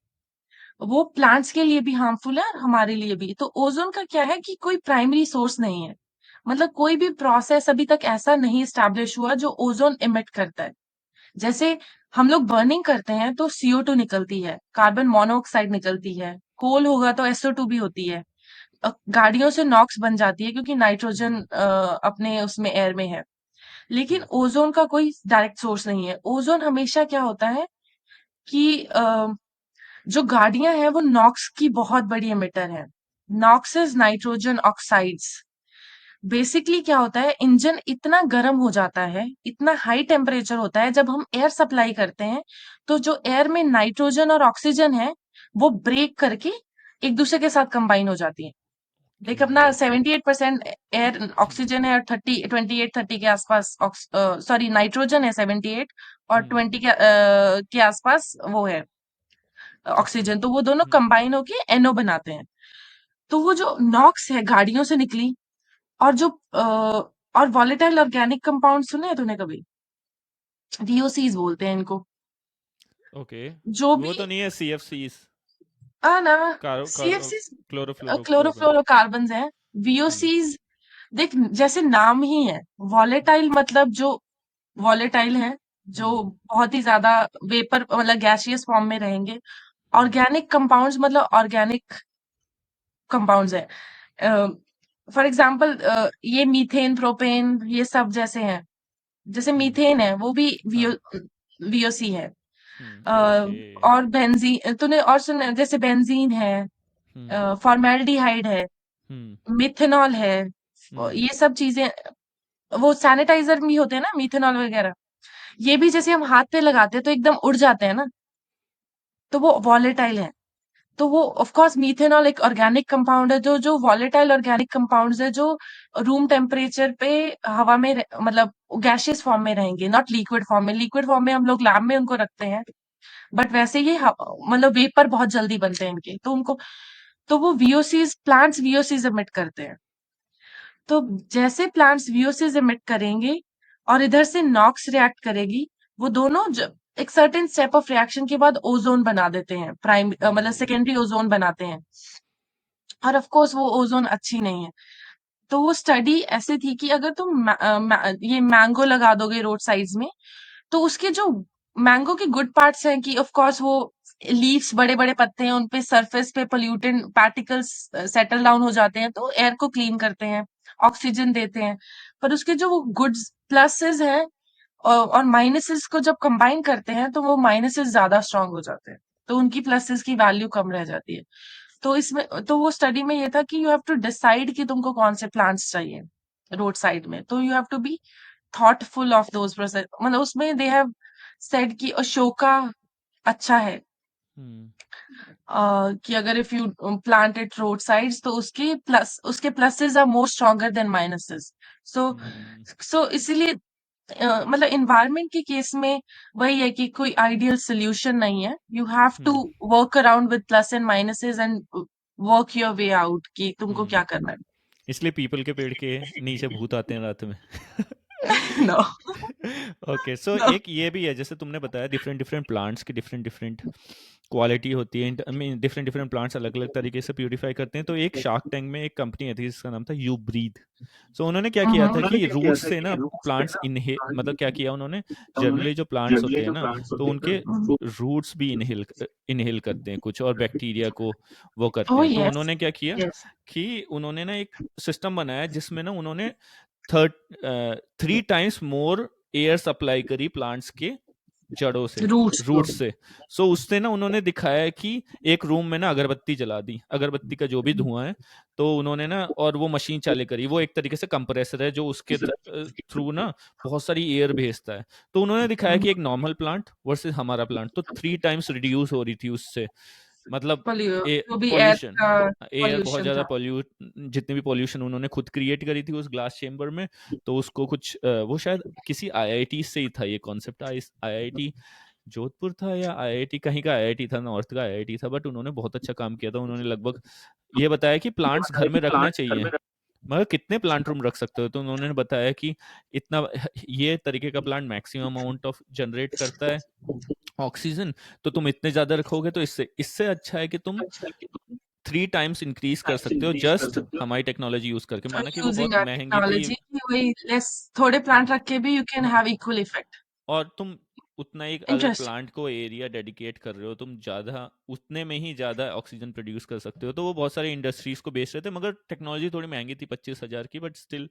वो प्लांट्स के लिए भी हार्मफुल है और हमारे लिए भी। तो ओजोन का क्या है कि कोई प्राइमरी सोर्स नहीं है, मतलब कोई भी प्रोसेस अभी तक ऐसा नहीं स्टैब्लिश हुआ जो ओजोन इमिट करता है। जैसे हम लोग बर्निंग करते हैं तो CO2 निकलती है, कार्बन मोनोऑक्साइड निकलती है, कोल होगा तो SO2 भी होती है। गाड़ियों से नॉक्स बन जाती है क्योंकि नाइट्रोजन अपने उसमें एयर में है। लेकिन ओजोन का कोई डायरेक्ट सोर्स नहीं है। ओजोन हमेशा क्या होता है कि जो गाड़ियां हैं वो नॉक्स की बहुत बड़ी एमिटर है। NOx is nitrogen oxides. Basically क्या होता है, इंजन इतना गर्म हो जाता है, इतना हाई टेम्परेचर होता है जब हम एयर सप्लाई करते हैं, तो जो एयर में नाइट्रोजन और ऑक्सीजन है वो ब्रेक करके एक दूसरे के साथ कंबाइन हो जाती है। देख, ओके। अपना 78% एयर ऑक्सीजन है और 28-30 के आसपास, सॉरी नाइट्रोजन है 78, और 20 के आसपास वो है ऑक्सीजन। ऑक्सीजन। तो वो दोनों कंबाइन होके NO बनाते हैं। तो वो जो नॉक्स है गाड़ियों से निकली, और जो और वॉलेटाइल ऑर्गेनिक कंपाउंड सुने हैं तूने कभी? VOCs बोलते हैं इनको। ओके। जो वो भी तो नहीं है CFCs? ना, कारो कारो CFCs क्लोरोफ्लोरोकार्बन। क्लोरोफ्लोरोकार्बन है। हम्म। VOCs, देख जैसे नाम ही है, वॉलेटाइल मतलब जो वॉलेटाइल है, जो हम्म। बहुत ही ज्यादा वेपर मतलब गैसियस फॉर्म में रहेंगे। हम्म। ऑर्गेनिक कंपाउंड्स मतलब ऑर्गेनिक कंपाउंड्स है। फॉर एग्जाम्पल ये मीथेन, प्रोपेन, ये सब जैसे हैं। जैसे हम्म। मीथेन है वो भी हाँ। VOC है। हम्म। अ, ओके। और बेंजीन तूने और सुना है? जैसे बेंजीन है, हम्म। फॉर्मेल्डिहाइड है, हम्म। मिथेनॉल है, हम्म। ये सब चीजें। वो सैनिटाइजर भी होते हैं ना, मिथेनॉल वगैरह। ये भी जैसे हम हाथ पे लगाते हैं तो एकदम उड़ जाते हैं ना, तो वो वॉलेटाइल है। तो वो ऑफ कोर्स मीथेनॉल एक ऑर्गेनिक कंपाउंड है। जो जो वॉलेटाइल ऑर्गेनिक कंपाउंड्स है जो रूम टेम्परेचर पे हवा में मतलब गैसियस फॉर्म में रहेंगे, नॉट लिक्विड फॉर्म में। लिक्विड फॉर्म में हम लोग लैब में उनको रखते हैं, बट वैसे ये मतलब वेपर बहुत जल्दी बनते हैं इनके, तो उनको, तो वो VOCs, प्लांट्स VOCs एमिट करते हैं। तो जैसे प्लांट्स VOCs एमिट करेंगे और इधर से नॉक्स रिएक्ट करेगी, वो दोनों एक सर्टेन स्टेप ऑफ रिएक्शन के बाद ओजोन बना देते हैं, मतलब सेकेंडरी ओजोन बनाते हैं। और ऑफ कोर्स वो ओजोन अच्छी नहीं है। तो वो स्टडी ऐसे थी कि अगर तुम ये मैंगो लगा दोगे रोड साइड्स में, तो उसके जो मैंगो के गुड पार्ट्स हैं कि ऑफ कोर्स वो लीव्स, बड़े बड़े पत्ते हैं, उनपे सरफेस पे पोल्यूटेंट पार्टिकल्स सेटल डाउन हो जाते हैं तो एयर को क्लीन करते हैं, ऑक्सीजन देते हैं। पर उसके जो गुड्स प्लसेस हैं और माइनसेस को जब कंबाइन करते हैं तो वो माइनसेस ज्यादा स्ट्रांग हो जाते हैं, तो उनकी प्लसेस की वैल्यू कम रह जाती है। तो इसमें, तो वो स्टडी में ये था कि यू हैव टू डिसाइड कि तुमको कौन से प्लांट्स चाहिए रोड साइड में। तो you have to be thoughtful of those process. मतलब उसमें दे हैव सेड कि अशोका अच्छा है, हम्म। कि अगर if you plant it road sides तो उसके pluses are more stronger than minuses. So hmm. So इसीलिए मतलब इन्वायरमेंट के केस में वही है कि कोई आइडियल सोल्यूशन नहीं है। You have to hmm. Work around with plus and minuses and work your way out कि तुमको हम्म। क्या करना है। इसलिए पीपल के पेड़ के नीचे भूत आते हैं रात में। No, okay, so no. एक ये भी है, जैसे तुमने बताया डिफरेंट डिफरेंट प्लांट्स की डिफरेंट डिफरेंट क्वालिटी होती है। I mean different different plants अलग अलग तरीके से प्यूरिफाई करते हैं। तो एक शार्क टैंक में एक कंपनी आई थी जिसका नाम था यू ब्रीथ। सो उन्होंने क्या किया था कि रूट्स से ना प्लांट्स इनहे मतलब क्या किया उन्होंने, जनरली जो प्लांट्स होते हैं ना, तो उनके रूट्स भी इनहेल करते हैं कुछ, और बैक्टीरिया को वो करते ओह हैं। तो यस, उन्होंने क्या किया यस। कि उन्होंने ना एक सिस्टम बनाया जिसमें ना उन्होंने third 3 times more air supply करी प्लांट्स के जड़ों से, रूट्स को। रूट से। सो उससे ना उन्होंने दिखाया है कि एक रूम में ना अगरबत्ती जला दी, अगरबत्ती का जो भी धुआं है, तो उन्होंने ना, और वो मशीन चालू करी, वो एक तरीके से कंप्रेसर है जो उसके थ्रू ना बहुत सारी एयर भेजता है। तो उन्होंने दिखाया कि एक नॉर्मल प्लांट वर्सेस हमारा प्लांट तो 3 टाइम्स रिड्यूस हो रही थी उससे, मतलब जो भी एयर पॉल्यूशन, का एयर बहुत पॉल्यूशन ज़्यादा था। पॉल्यूट, जितनी भी पॉल्यूशन उन्होंने खुद क्रिएट करी थी उस ग्लास चेम्बर में। तो उसको कुछ वो शायद किसी आईआईटी से ही था ये कॉन्सेप्ट, आईआईटी जोधपुर था या आईआईटी कहीं का आईआईटी था, नॉर्थ का आईआईटी था, बट उन्होंने बहुत अच्छा काम किया था। उन्होंने लगभग ये बताया कि प्लांट्स घर में रखना चाहिए, मगर कितने प्लांट रूम रख सकते हो, तो उन्होंने बताया कि इतना, ये तरीके का plant maximum amount of generate करता है ऑक्सीजन, तो तुम इतने ज्यादा रखोगे तो इससे इससे अच्छा है कि तुम 3 टाइम्स इंक्रीज कर सकते हो जस्ट हमारी टेक्नोलॉजी यूज करके। माना कि वो यूजिंग बहुत आवर महंगी थी, टेक्नोलॉजी, वही लेस, थोड़े प्लांट रख के भी you can have equal effect. और तुम उतना एक अगर इंटरेस्टिंग। प्लांट को एरिया डेडिकेट कर रहे हो, तुम ज्यादा उतने में ही ज्यादा ऑक्सीजन प्रोड्यूस कर सकते हो। तो वो बहुत सारे इंडस्ट्रीज को बेच रहे थे, मगर टेक्नोलॉजी थोड़ी महंगी थी, 25,000 की, बट स्टिल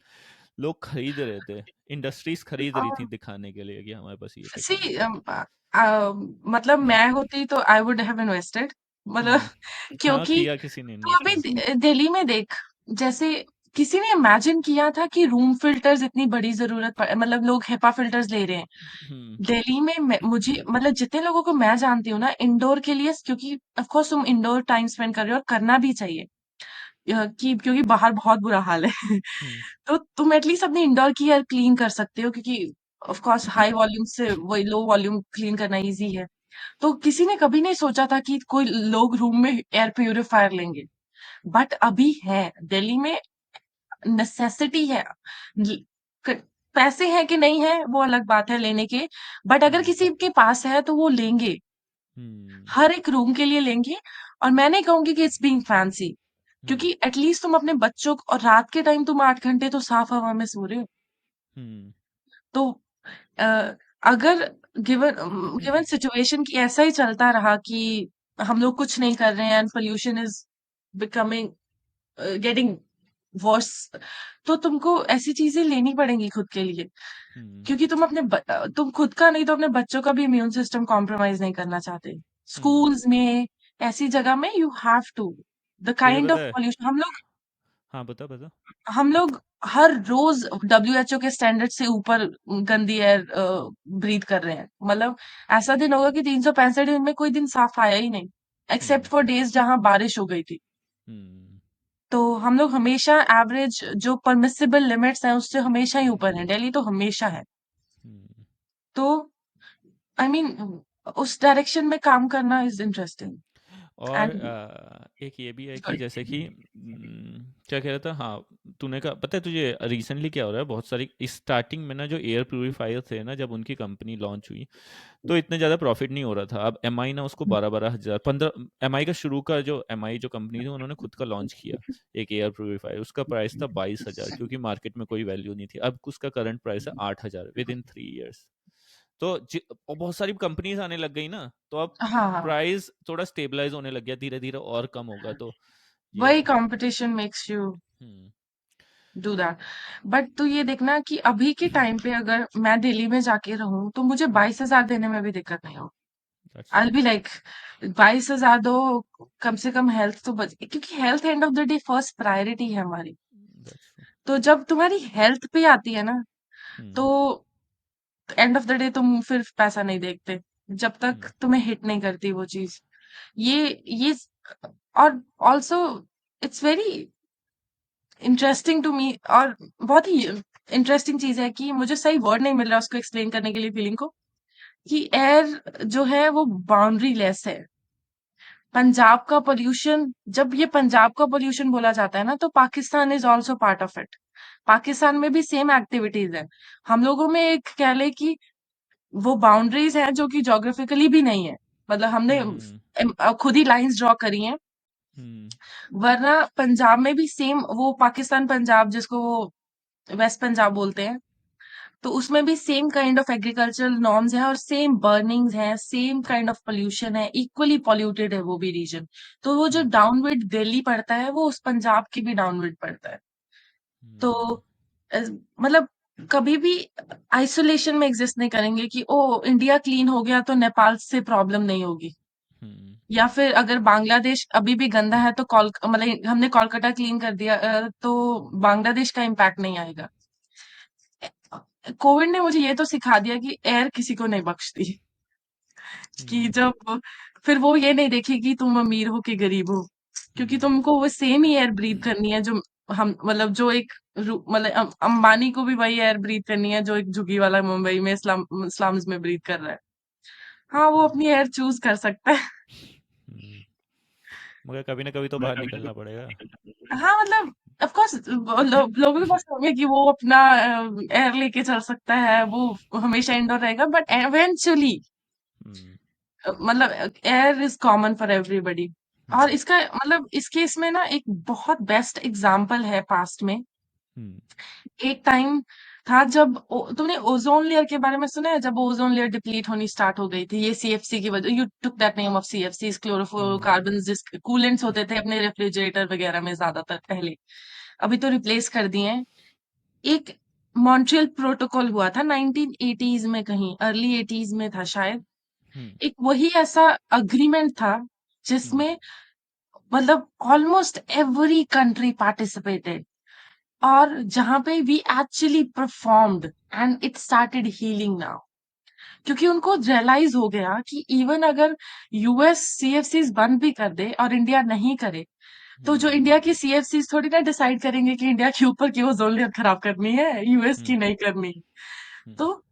लोग खरीद रहे थे, इंडस्ट्रीज खरीद रही थी दिखाने के लिए कि हमारे पास ये सी टेक्नोलॉजी। मतलब मैं होती तो आई वुड हैव इन्वेस्टेड, मतलब हम्म। हाँ, क्योंकि किया किसी ने तो इन्वेस्ट अभी वैसे। दिल्ली में देख, जैसे किसी ने इमेजिन किया था कि रूम फिल्टर्स इतनी बड़ी जरूरत पड़, मतलब लोग हेपा फिल्टर्स ले रहे हैं हम्म। दिल्ली में। मुझे मतलब जितने लोगों को मैं जानती हूँ ना इंडोर के लिए, क्योंकि ऑफ कोर्स तुम इंडोर टाइम स्पेंड कर रहे हो और करना भी चाहिए, कि क्योंकि बाहर बहुत बुरा हाल है। हम्म। तो तुम एटलीस्ट अपने इंडोर की एयर क्लीन कर सकते हो, क्योंकि ऑफ कोर्स हाई वॉल्यूम से वही लो वॉल्यूम क्लीन करना इजी है। तो किसी ने कभी नहीं सोचा था कि कोई लोग रूम में एयर प्यूरिफायर लेंगे, बट अभी है दिल्ली में, नेसेसिटी है। ल- क- पैसे हैं कि नहीं है वो अलग बात है लेने के, बट अगर हम्म। किसी के पास है तो वो लेंगे, हम्म। हर एक रूम के लिए लेंगे। और मैं नहीं कहूंगी कि इट्स बीइंग फैंसी, हम्म। क्योंकि एटलीस्ट तुम अपने बच्चों को, और रात के टाइम तुम 8 घंटे तो साफ हवा में सो रहे हो। हम्म। तो अ, अगर गिवन गिवन सिचुएशन की ऐसा ही चलता रहा कि हम लोग कुछ नहीं कर रहे हैं and pollution is becoming getting worse, तो तुमको ऐसी चीजें लेनी पड़ेंगी खुद के लिए, हम्म। क्योंकि तुम तुम खुद का नहीं तो अपने बच्चों का भी इम्यून सिस्टम कॉम्प्रोमाइज नहीं करना चाहते। हम्म। स्कूल्स में, ऐसी जगह में यू हैव टू, द तुझे काइंड पता ऑफ है, पॉल्यूशन हाँ बता बता। हम लोग हर रोज डब्ल्यूएचओ के स्टैंडर्ड से ऊपर गंदी एयर ब्रीथ कर रहे हैं। मतलब ऐसा दिन होगा कि 365 दिन में कोई दिन साफ आया ही नहीं, एक्सेप्ट हम्म। फॉर डेज जहां बारिश हो गई थी। हम्म। तो हम लोग हमेशा एवरेज जो परमिसिबल लिमिट्स हैं उससे हमेशा ही ऊपर है, दिल्ली तो हमेशा है। हम्म। तो आई I मीन उस डायरेक्शन में काम करना इज इंटरेस्टिंग और एंड एक ये भी है कि गुड। जैसे कि क्या कह रहा था, हाँ, तूने कहा पता है तुझे रिसेंटली क्या हो रहा है, बहुत सारी स्टार्टिंग में ना जो एयर प्यूरीफायर थे ना, जब उनकी कंपनी लॉन्च हुई तो इतने ज़्यादा प्रॉफिट नहीं हो रहा था। अब एम आई ना उसको 12-12 हज़ार 15, एम आई का शुरू का जो एम आई जो कंपनी थी उन्होंने खुद का लॉन्च किया एक एयर प्यूरीफायर, उसका प्राइस था 22,000, क्योंकि मार्केट में कोई वैल्यू नहीं थी। अब उसका करंट प्राइस है 8,000 विद इन 3 ईयर्स। तो और बहुत सारी कंपनीज आने लग गई ना, तो अब हाँ हाँ, प्राइस थोड़ा स्टेबलाइज होने लग गया, धीरे धीरे और कम होगा, तो ये वही है। Competition makes you hmm. Do that. But तू ये देखना कि अभी के टाइम पे अगर मैं दिल्ली में जाके रहूं तो मुझे 22,000 देने में भी दिक्कत नहीं हो। That's I true. Be like 22,000 दो, कम से कम हेल्थ तो बच, क्योंकि health and of the day first priority है हमारी। That's true. तो जब तुम्हारी हेल्थ पे आती है ना, हम्म। तो एंड ऑफ द डे तुम फिर पैसा नहीं देखते, जब तक हम्म। तुम्हें हिट नहीं करती वो चीज। ये और also it's very interesting to me, और बहुत ही इंटरेस्टिंग चीज है कि मुझे सही वर्ड नहीं मिल रहा उसको एक्सप्लेन करने के लिए फीलिंग को, कि एयर जो है वो बाउंड्री लेस है। पंजाब का पोल्यूशन, जब ये पंजाब का पोल्यूशन बोला जाता है ना, तो Pakistan is also part of it. Pakistan में भी सेम एक्टिविटीज है। हम लोगों में एक कह ले कि वो बाउंड्रीज हैं जो कि जोग्राफिकली भी नहीं है, मतलब हमने हम्म। खुद ही लाइंस ड्रॉ करी हैं। हम्म। वरना पंजाब में भी सेम, वो पाकिस्तान पंजाब जिसको वो वेस्ट पंजाब बोलते हैं, तो उसमें भी same kind of agricultural norms हैं और सेम बर्निंग्स हैं, सेम काइंड ऑफ पोल्यूशन है, इक्वली पॉल्यूटेड है वो भी रीजन। तो वो जो हम्म। डाउनविंड दिल्ली पड़ता है वो उस पंजाब की भी डाउनविंड पड़ता है। तो हम्म। मतलब कभी भी आइसोलेशन में एग्जिस्ट नहीं करेंगे कि ओ इंडिया क्लीन हो गया तो नेपाल से प्रॉब्लम नहीं होगी, हम्म। या फिर अगर बांग्लादेश अभी भी गंदा है तो मतलब हमने कोलकाता क्लीन कर दिया तो बांग्लादेश का इम्पैक्ट नहीं आएगा। कोविड ने मुझे ये तो सिखा दिया कि एयर किसी को नहीं बख्शती, कि हम्म। जब फिर वो ये नहीं देखेगी तुम अमीर हो कि गरीब हो, क्योंकि हम्म। तुमको वो सेम ही एयर ब्रीथ करनी है जो हम मतलब जो एक मतलब अंबानी को भी वही एयर ब्रीथ करनी है जो एक झुग्गी वाला मुंबई में स्लम्स में ब्रीथ कर रहा है। हाँ, वो अपनी एयर चूज कर सकता है। हम्म। मगर कभी ना कभी तो बाहर निकलना पड़ेगा। हाँ, मतलब ऑफ कोर्स लोगों के पास होंगे कि वो अपना एयर लेके चल सकता है, वो हमेशा इंडोर रहेगा, बट इवेंचुअली हम्म। मतलब air is common for everybody. और हम्म। इसका मतलब इस केस में ना एक बहुत बेस्ट एग्जांपल है पास्ट में। हम्म। एक टाइम था जब तुमने ओजोन लेयर के बारे में सुना है, जब ओजोन लेयर डिप्लीट होनी स्टार्ट हो गई थी, ये सीएफसी की वजह, you took that name of CFC, hmm. Chlorofluorocarbon, जिस कूलेंट्स होते थे अपने रेफ्रिजरेटर वगैरह में ज्यादातर पहले, अभी तो रिप्लेस कर दिए हैं। एक मॉन्ट्रियल प्रोटोकॉल हुआ था 1980s में, कहीं अर्ली 80s में था शायद। हम्म। एक वही ऐसा अग्रीमेंट था हम्म। जिसमें मतलब ऑलमोस्ट एवरी कंट्री पार्टिसिपेटेड, और जहां पे we actually performed and it started healing now, क्योंकि उनको रियलाइज हो गया कि इवन अगर यूएस सीएफसीज बंद भी कर दे और इंडिया नहीं करे, तो जो हम्म। इंडिया की सीएफसीज थोड़ी ना डिसाइड करेंगे कि इंडिया के ऊपर की ओजोन लेयर खराब करनी है, यूएस हम्म। की नहीं करनी। हम्म। तो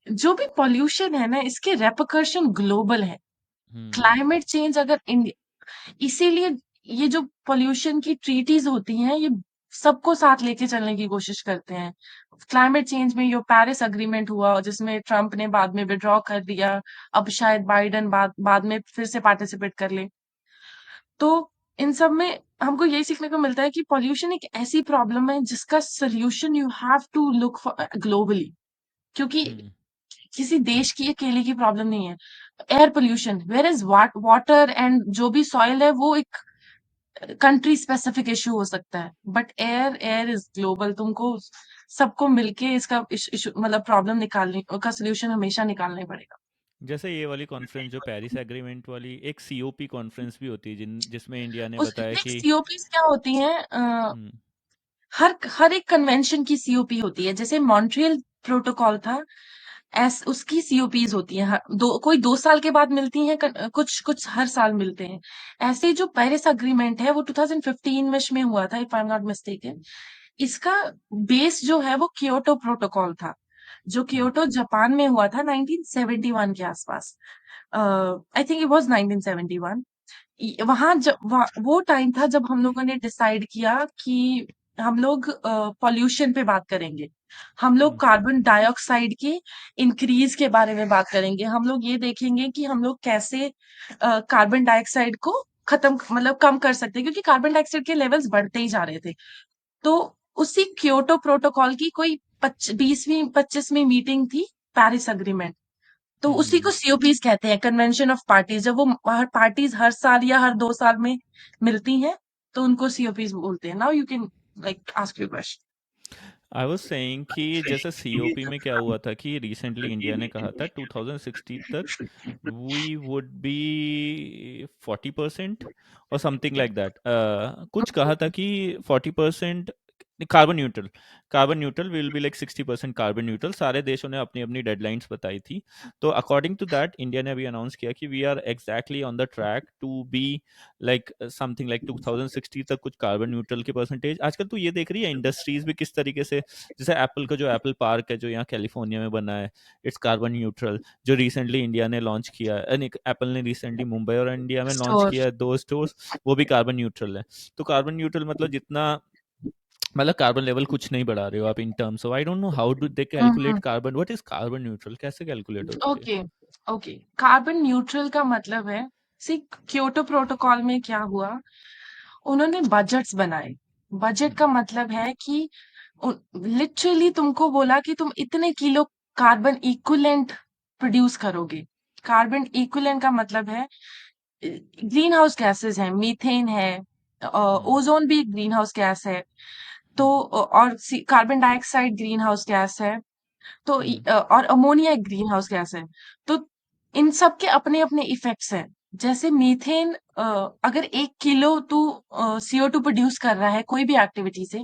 जो भी पॉल्यूशन है ना, इसके रेपकर्शन ग्लोबल है। हम्म। क्लाइमेट चेंज अगर इसीलिए ये जो पॉल्यूशन की ट्रीटीज होती हैं, ये सबको साथ लेके चलने की कोशिश करते हैं। क्लाइमेट चेंज में ये पेरिस अग्रीमेंट हुआ जिसमें ट्रम्प ने बाद में विड्रॉ कर दिया, अब शायद बाइडेन बाद बाद में फिर से पार्टिसिपेट कर ले। तो इन सब में हमको यही सीखने को मिलता है कि पॉल्यूशन एक ऐसी प्रॉब्लम है जिसका solution you have to look for globally, क्योंकि हम्म। किसी देश की अकेले की प्रॉब्लम नहीं है। Air pollution, where is water and जो भी सॉइल है वो एक कंट्री स्पेसिफिक इशू हो सकता है, but air air is global. तुमको सबको मिलके इसका मतलब प्रॉब्लम निकालने का सोल्यूशन हमेशा निकालना ही पड़ेगा। जैसे ये वाली कॉन्फ्रेंस जो पेरिस एग्रीमेंट वाली, एक सीओपी कॉन्फ्रेंस भी होती है जिसमें इंडिया ने उस बताया देख कि सीओपीज क्या होती हैं, हम्म। हर हर एक कन्वेंशन की सीओपी होती है, जैसे मॉन्ट्रियल प्रोटोकॉल था, एस उसकी सीओपीज होती हैं, कोई 2 साल के बाद मिलती हैं, कुछ कुछ हर साल मिलते हैं। ऐसे ही जो पेरिस अग्रीमेंट है वो 2015 में हुआ था, if I am not mistaken. इसका बेस जो है वो क्योटो प्रोटोकॉल था, जो हम्म। क्योटो जापान में हुआ था 1971 के आसपास। I think it was 1971। वहां जब वो टाइम था जब हम लोगों ने डिसाइड किया कि हम लोग पॉल्यूशन पे बात करेंगे, हम लोग हम्म। कार्बन डाइऑक्साइड के इंक्रीज के बारे में बात करेंगे, हम लोग ये देखेंगे कि हम लोग कैसे कार्बन डाइऑक्साइड को खत्म मतलब कम कर सकते हैं, क्योंकि कार्बन डाइऑक्साइड के लेवल्स बढ़ते ही जा रहे थे। तो उसी क्योटो प्रोटोकॉल की कोई 20वीं 25वीं मीटिंग थी, पेरिस अग्रीमेंट। तो उसी को हम्म। सीओपीज कहते हैं, कन्वेंशन ऑफ पार्टीज। जब वो पार्टीज हर साल या हर 2 साल में मिलती हैं, तो उनको सीओपीज बोलते हैं। Now you can like ask your question. I was saying कि जैसे सीओपी में क्या हुआ था कि रिसेंटली इंडिया ने कहा था 2060 तक वी वुड बी 40% और समथिंग लाइक दैट, कुछ कहा था कि 40% carbon neutral will be like 60% carbon neutral. सारे देशों ने अपनी अपनी डेडलाइंस बताई थी। तो अकॉर्डिंग टू दैट इंडिया ने अभी अनाउंस किया कि we are exactly on the track to be like something like 2060 तक कुछ कार्बन न्यूट्रल की परसेंटेज। आजकल तो ये देख रही है इंडस्ट्रीज भी किस तरीके से, जैसे एप्पल का जो एप्पल पार्क है जो यहाँ कैलिफोर्निया में बना है, इट्स कार्बन न्यूट्रल। जो रिसेंटली इंडिया ने लॉन्च किया है, एप्पल ने रिसेंटली मुंबई और इंडिया में लॉन्च स्टोर। किया है 2 स्टोर्स, वो भी कार्बन न्यूट्रल है। तो कार्बन न्यूट्रल मतलब जितना, मतलब कार्बन लेवल कुछ नहीं बढ़ा रहे हो आप इन terms of, I don't know how do they calculate carbon, what is carbon neutral, कैसे कैलकुलेट होती है? Okay, okay. कार्बन न्यूट्रल का मतलब है, सी क्योटो प्रोटोकॉल में क्या हुआ, उन्होंने बजट्स बनाए। बजट हम्म। का मतलब है कि लिटरली तुमको बोला कि तुम इतने किलो कार्बन इक्विवेलेंट प्रोड्यूस करोगे। कार्बन इक्विवेलेंट का मतलब है ग्रीन हाउस गैसेस हैं, मीथेन है, हम्म। ओजोन भी एक ग्रीन हाउस गैस है। तो हम्म और carbon dioxide green house gas है। तो हम्म और अमोनिया एक ग्रीन हाउस गैस है। तो इन सब के अपने अपने इफेक्ट्स हैं। जैसे मीथेन, अगर 1 किलो तू CO2 प्रोड्यूस कर रहा है कोई भी एक्टिविटी से,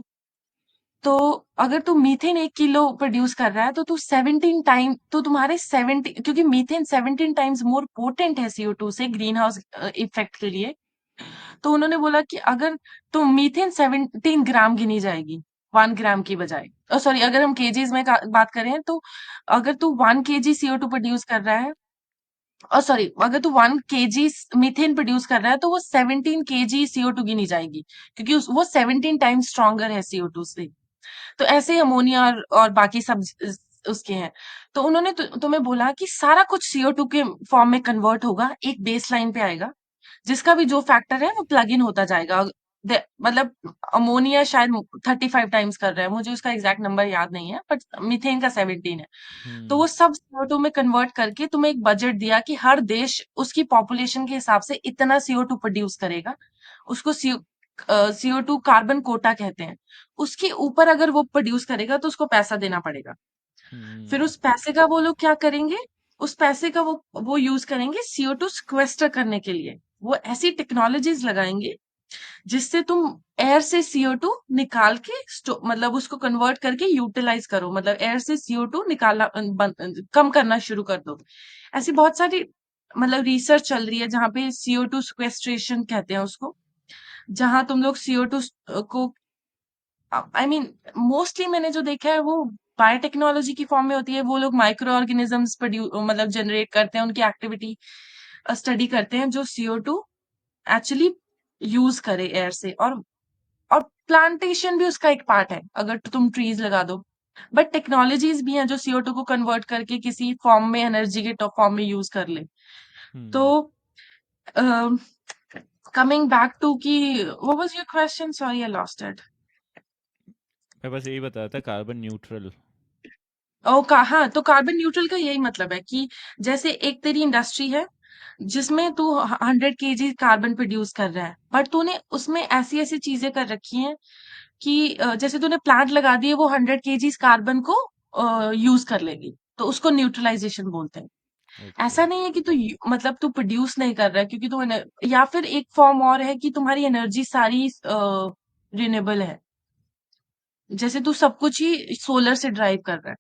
तो अगर तू मीथेन 1 किलो प्रोड्यूस कर रहा है तो तू 17 टाइम, तो तुम्हारे 70, क्योंकि मीथेन 17 टाइम्स मोर पोटेंट है CO2 से ग्रीन हाउस इफेक्ट के लिए। तो उन्होंने बोला कि अगर तो मीथेन 17 ग्राम गिनी जाएगी 1 ग्राम की बजाय। सॉरी, अगर हम केजीज में बात करें तो अगर तू 1 kg CO2 प्रोड्यूस कर रहा है, और सॉरी, अगर तू 1 kg मीथेन प्रोड्यूस कर रहा है तो वो 17 kg CO2 गिनी जाएगी, क्योंकि वो 17 टाइम्स स्ट्रॉन्गर है CO2 से। तो ऐसे ही अमोनिया और बाकी सब उसके हैं। तो उन्होंने तुम्हें बोला कि सारा कुछ CO2 के फॉर्म में कन्वर्ट होगा, एक बेस लाइन पे आएगा, जिसका भी जो फैक्टर है वो प्लग इन होता जाएगा। मतलब अमोनिया शायद 35 टाइम्स कर रहा है, मुझे उसका एग्जैक्ट नंबर याद नहीं है, बट मीथेन का 17 है। तो हम्म वो सब CO2 में कन्वर्ट करके तुम्हें एक बजट दिया कि हर देश उसकी पॉपुलेशन के हिसाब से इतना CO2 प्रोड्यूस करेगा। उसको CO2 कार्बन कोटा कहते हैं। उसके ऊपर अगर वो प्रोड्यूस करेगा तो उसको पैसा देना पड़ेगा। फिर हम्म उस पैसे का वो लोग क्या करेंगे, उस पैसे का वो यूज करेंगे CO2 सिक्वेस्टर करने के लिए। वो ऐसी टेक्नोलॉजीज लगाएंगे जिससे तुम एयर से CO2 निकाल के मतलब उसको कन्वर्ट करके यूटिलाइज करो, मतलब एयर से CO2 निकालना कम करना शुरू कर दो। ऐसी बहुत सारी मतलब रिसर्च चल रही है जहाँ पे CO2 सिक्वेस्ट्रेशन कहते हैं उसको, जहाँ तुम लोग CO2 को, आई मीन मोस्टली मैंने जो देखा है वो बायोटेक्नोलॉजी की फॉर्म में होती है। वो लोग माइक्रो ऑर्गेनिजम्स मतलब जनरेट करते हैं, उनकी एक्टिविटी स्टडी करते हैं जो CO2 एक्चुअली यूज करे एयर से। और प्लांटेशन भी उसका एक पार्ट है, अगर तुम ट्रीज लगा दो। बट टेक्नोलॉजीज भी हैं जो CO2 को कन्वर्ट करके किसी फॉर्म में, एनर्जी के टॉप फॉर्म में यूज कर ले। तो हम्म कमिंग बैक टू कि what was your question, sorry I lost it. मैं बस यही बता रहा था कार्बन न्यूट्रल। हाँ, तो कार्बन न्यूट्रल का यही मतलब है कि जैसे एक तेरी इंडस्ट्री है जिसमें तू 100 kg कार्बन प्रोड्यूस कर रहा है, बट तूने उसमें ऐसी ऐसी चीजें कर रखी हैं कि जैसे तूने प्लांट लगा दिए, वो 100 kg कार्बन को यूज कर लेगी, तो उसको न्यूट्रलाइजेशन बोलते हैं। ओके। ऐसा नहीं है कि मतलब तू प्रोड्यूस नहीं कर रहा है क्योंकि या फिर एक फॉर्म और है कि तुम्हारी एनर्जी सारी रिन्यूएबल है, जैसे तू सब कुछ ही सोलर से ड्राइव कर रहा है।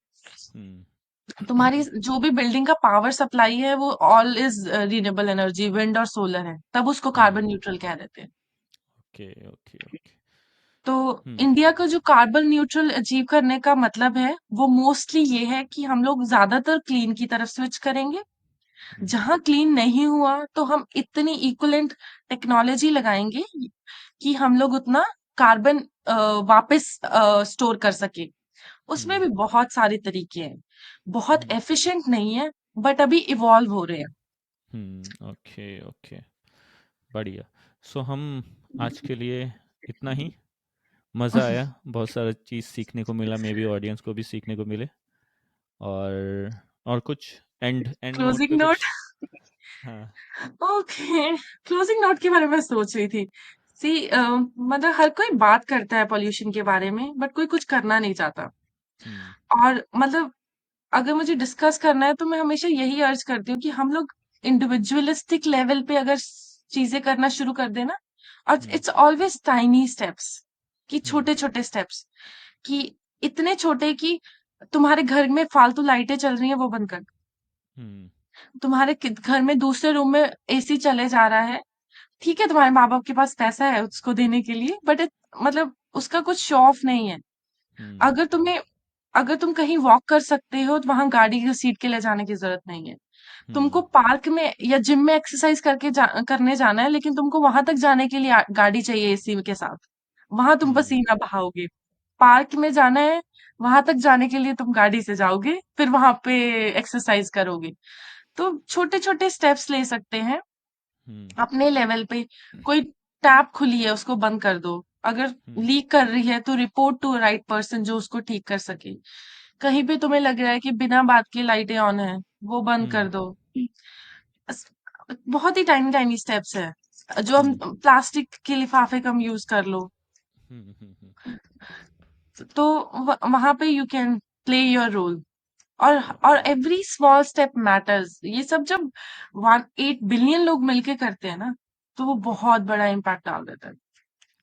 हम्म तुम्हारी जो भी बिल्डिंग का पावर सप्लाई है वो all is renewable energy, wind और सोलर है, तब उसको कार्बन हम्म न्यूट्रल कह देते हैं। Okay okay okay. तो हम्म इंडिया का जो कार्बन न्यूट्रल अचीव करने का मतलब है वो मोस्टली ये है कि हम लोग ज्यादातर क्लीन की तरफ स्विच करेंगे। हम्म जहां क्लीन नहीं हुआ तो हम इतनी इक्वलेंट टेक्नोलॉजी लगाएंगे कि हम लोग उतना कार्बन वापस स्टोर कर सके। उसमें हम्म भी बहुत सारे तरीके हैं, बहुत हम्म एफिशिएंट नहीं है, बट अभी इवॉल्व हो रहे हैं। Okay okay. बढ़िया। सो हम आज के लिए इतना ही। मज़ा आया, बहुत सारा चीज़ सीखने को मिला, मे बी ऑडियंस को भी सीखने को मिले। और कुछ एंड एंड नोट क्लोजिंग पे नोट। कुछ। हाँ। ओके, क्लोजिंग नोट के बारे में सोच रही थी। सी मतलब हर कोई बात करता है पॉल्यूशन के बारे में, बट कोई कुछ करना नहीं चाहता। हम्म और मतलब अगर मुझे डिस्कस करना है तो मैं हमेशा यही अर्ज करती हूँ कि हम लोग इंडिविजुअलिस्टिक लेवल पे अगर चीजें करना शुरू कर देना, और hmm it's always tiny steps, कि हम्म छोटे छोटे स्टेप्स, कि इतने छोटे कि तुम्हारे घर में फालतू लाइटें चल रही हैं वो बंद कर, हम्म तुम्हारे घर में दूसरे रूम में AC चले जा रहा है, ठीक है तुम्हारे माँ बाप के पास पैसा है उसको देने के लिए, बट मतलब उसका कुछ शो ऑफ नहीं है। हम्म अगर तुम्हें अगर तुम कहीं वॉक कर सकते हो तो वहां गाड़ी की सीट के ले जाने की जरूरत नहीं है। तुमको हम्म पार्क में या जिम में एक्सरसाइज करने जाना है, लेकिन तुमको वहां तक जाने के लिए गाड़ी चाहिए AC के साथ, वहां तुम हम्म पसीना बहाओगे। पार्क में जाना है, वहां तक जाने के लिए तुम गाड़ी से जाओगे, फिर वहां पे एक्सरसाइज करोगे। तो छोटे छोटे स्टेप्स ले सकते हैं हम्म अपने लेवल पे। कोई टैप खुली है उसको बंद कर दो, अगर हम्म लीक कर रही है तो रिपोर्ट टू राइट पर्सन जो उसको ठीक कर सके। कहीं पे तुम्हें लग रहा है कि बिना बात के लाइटें ऑन है, वो बंद कर हम्म दो। अस- बहुत ही टाइनी टाइनी स्टेप्स है, जो हम हम्म प्लास्टिक के लिफाफे कम यूज कर लो। हम्म। तो वहां पे you can play your role. और एवरी स्मॉल स्टेप मैटर्स। ये सब जब 8 बिलियन लोग मिलके करते हैं ना, तो वो बहुत बड़ा इम्पैक्ट डाल देता है।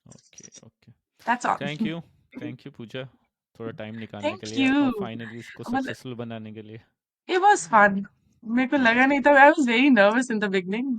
Okay okay, that's all. Thank you Pooja, थोड़ा टाइम निकालने के थैंक लिए और यू। फाइनली इसको मतलब सक्सेसफुल बनाने के लिए। It was fun. मेरे को लगा नहीं था, I was very nervous in the beginning.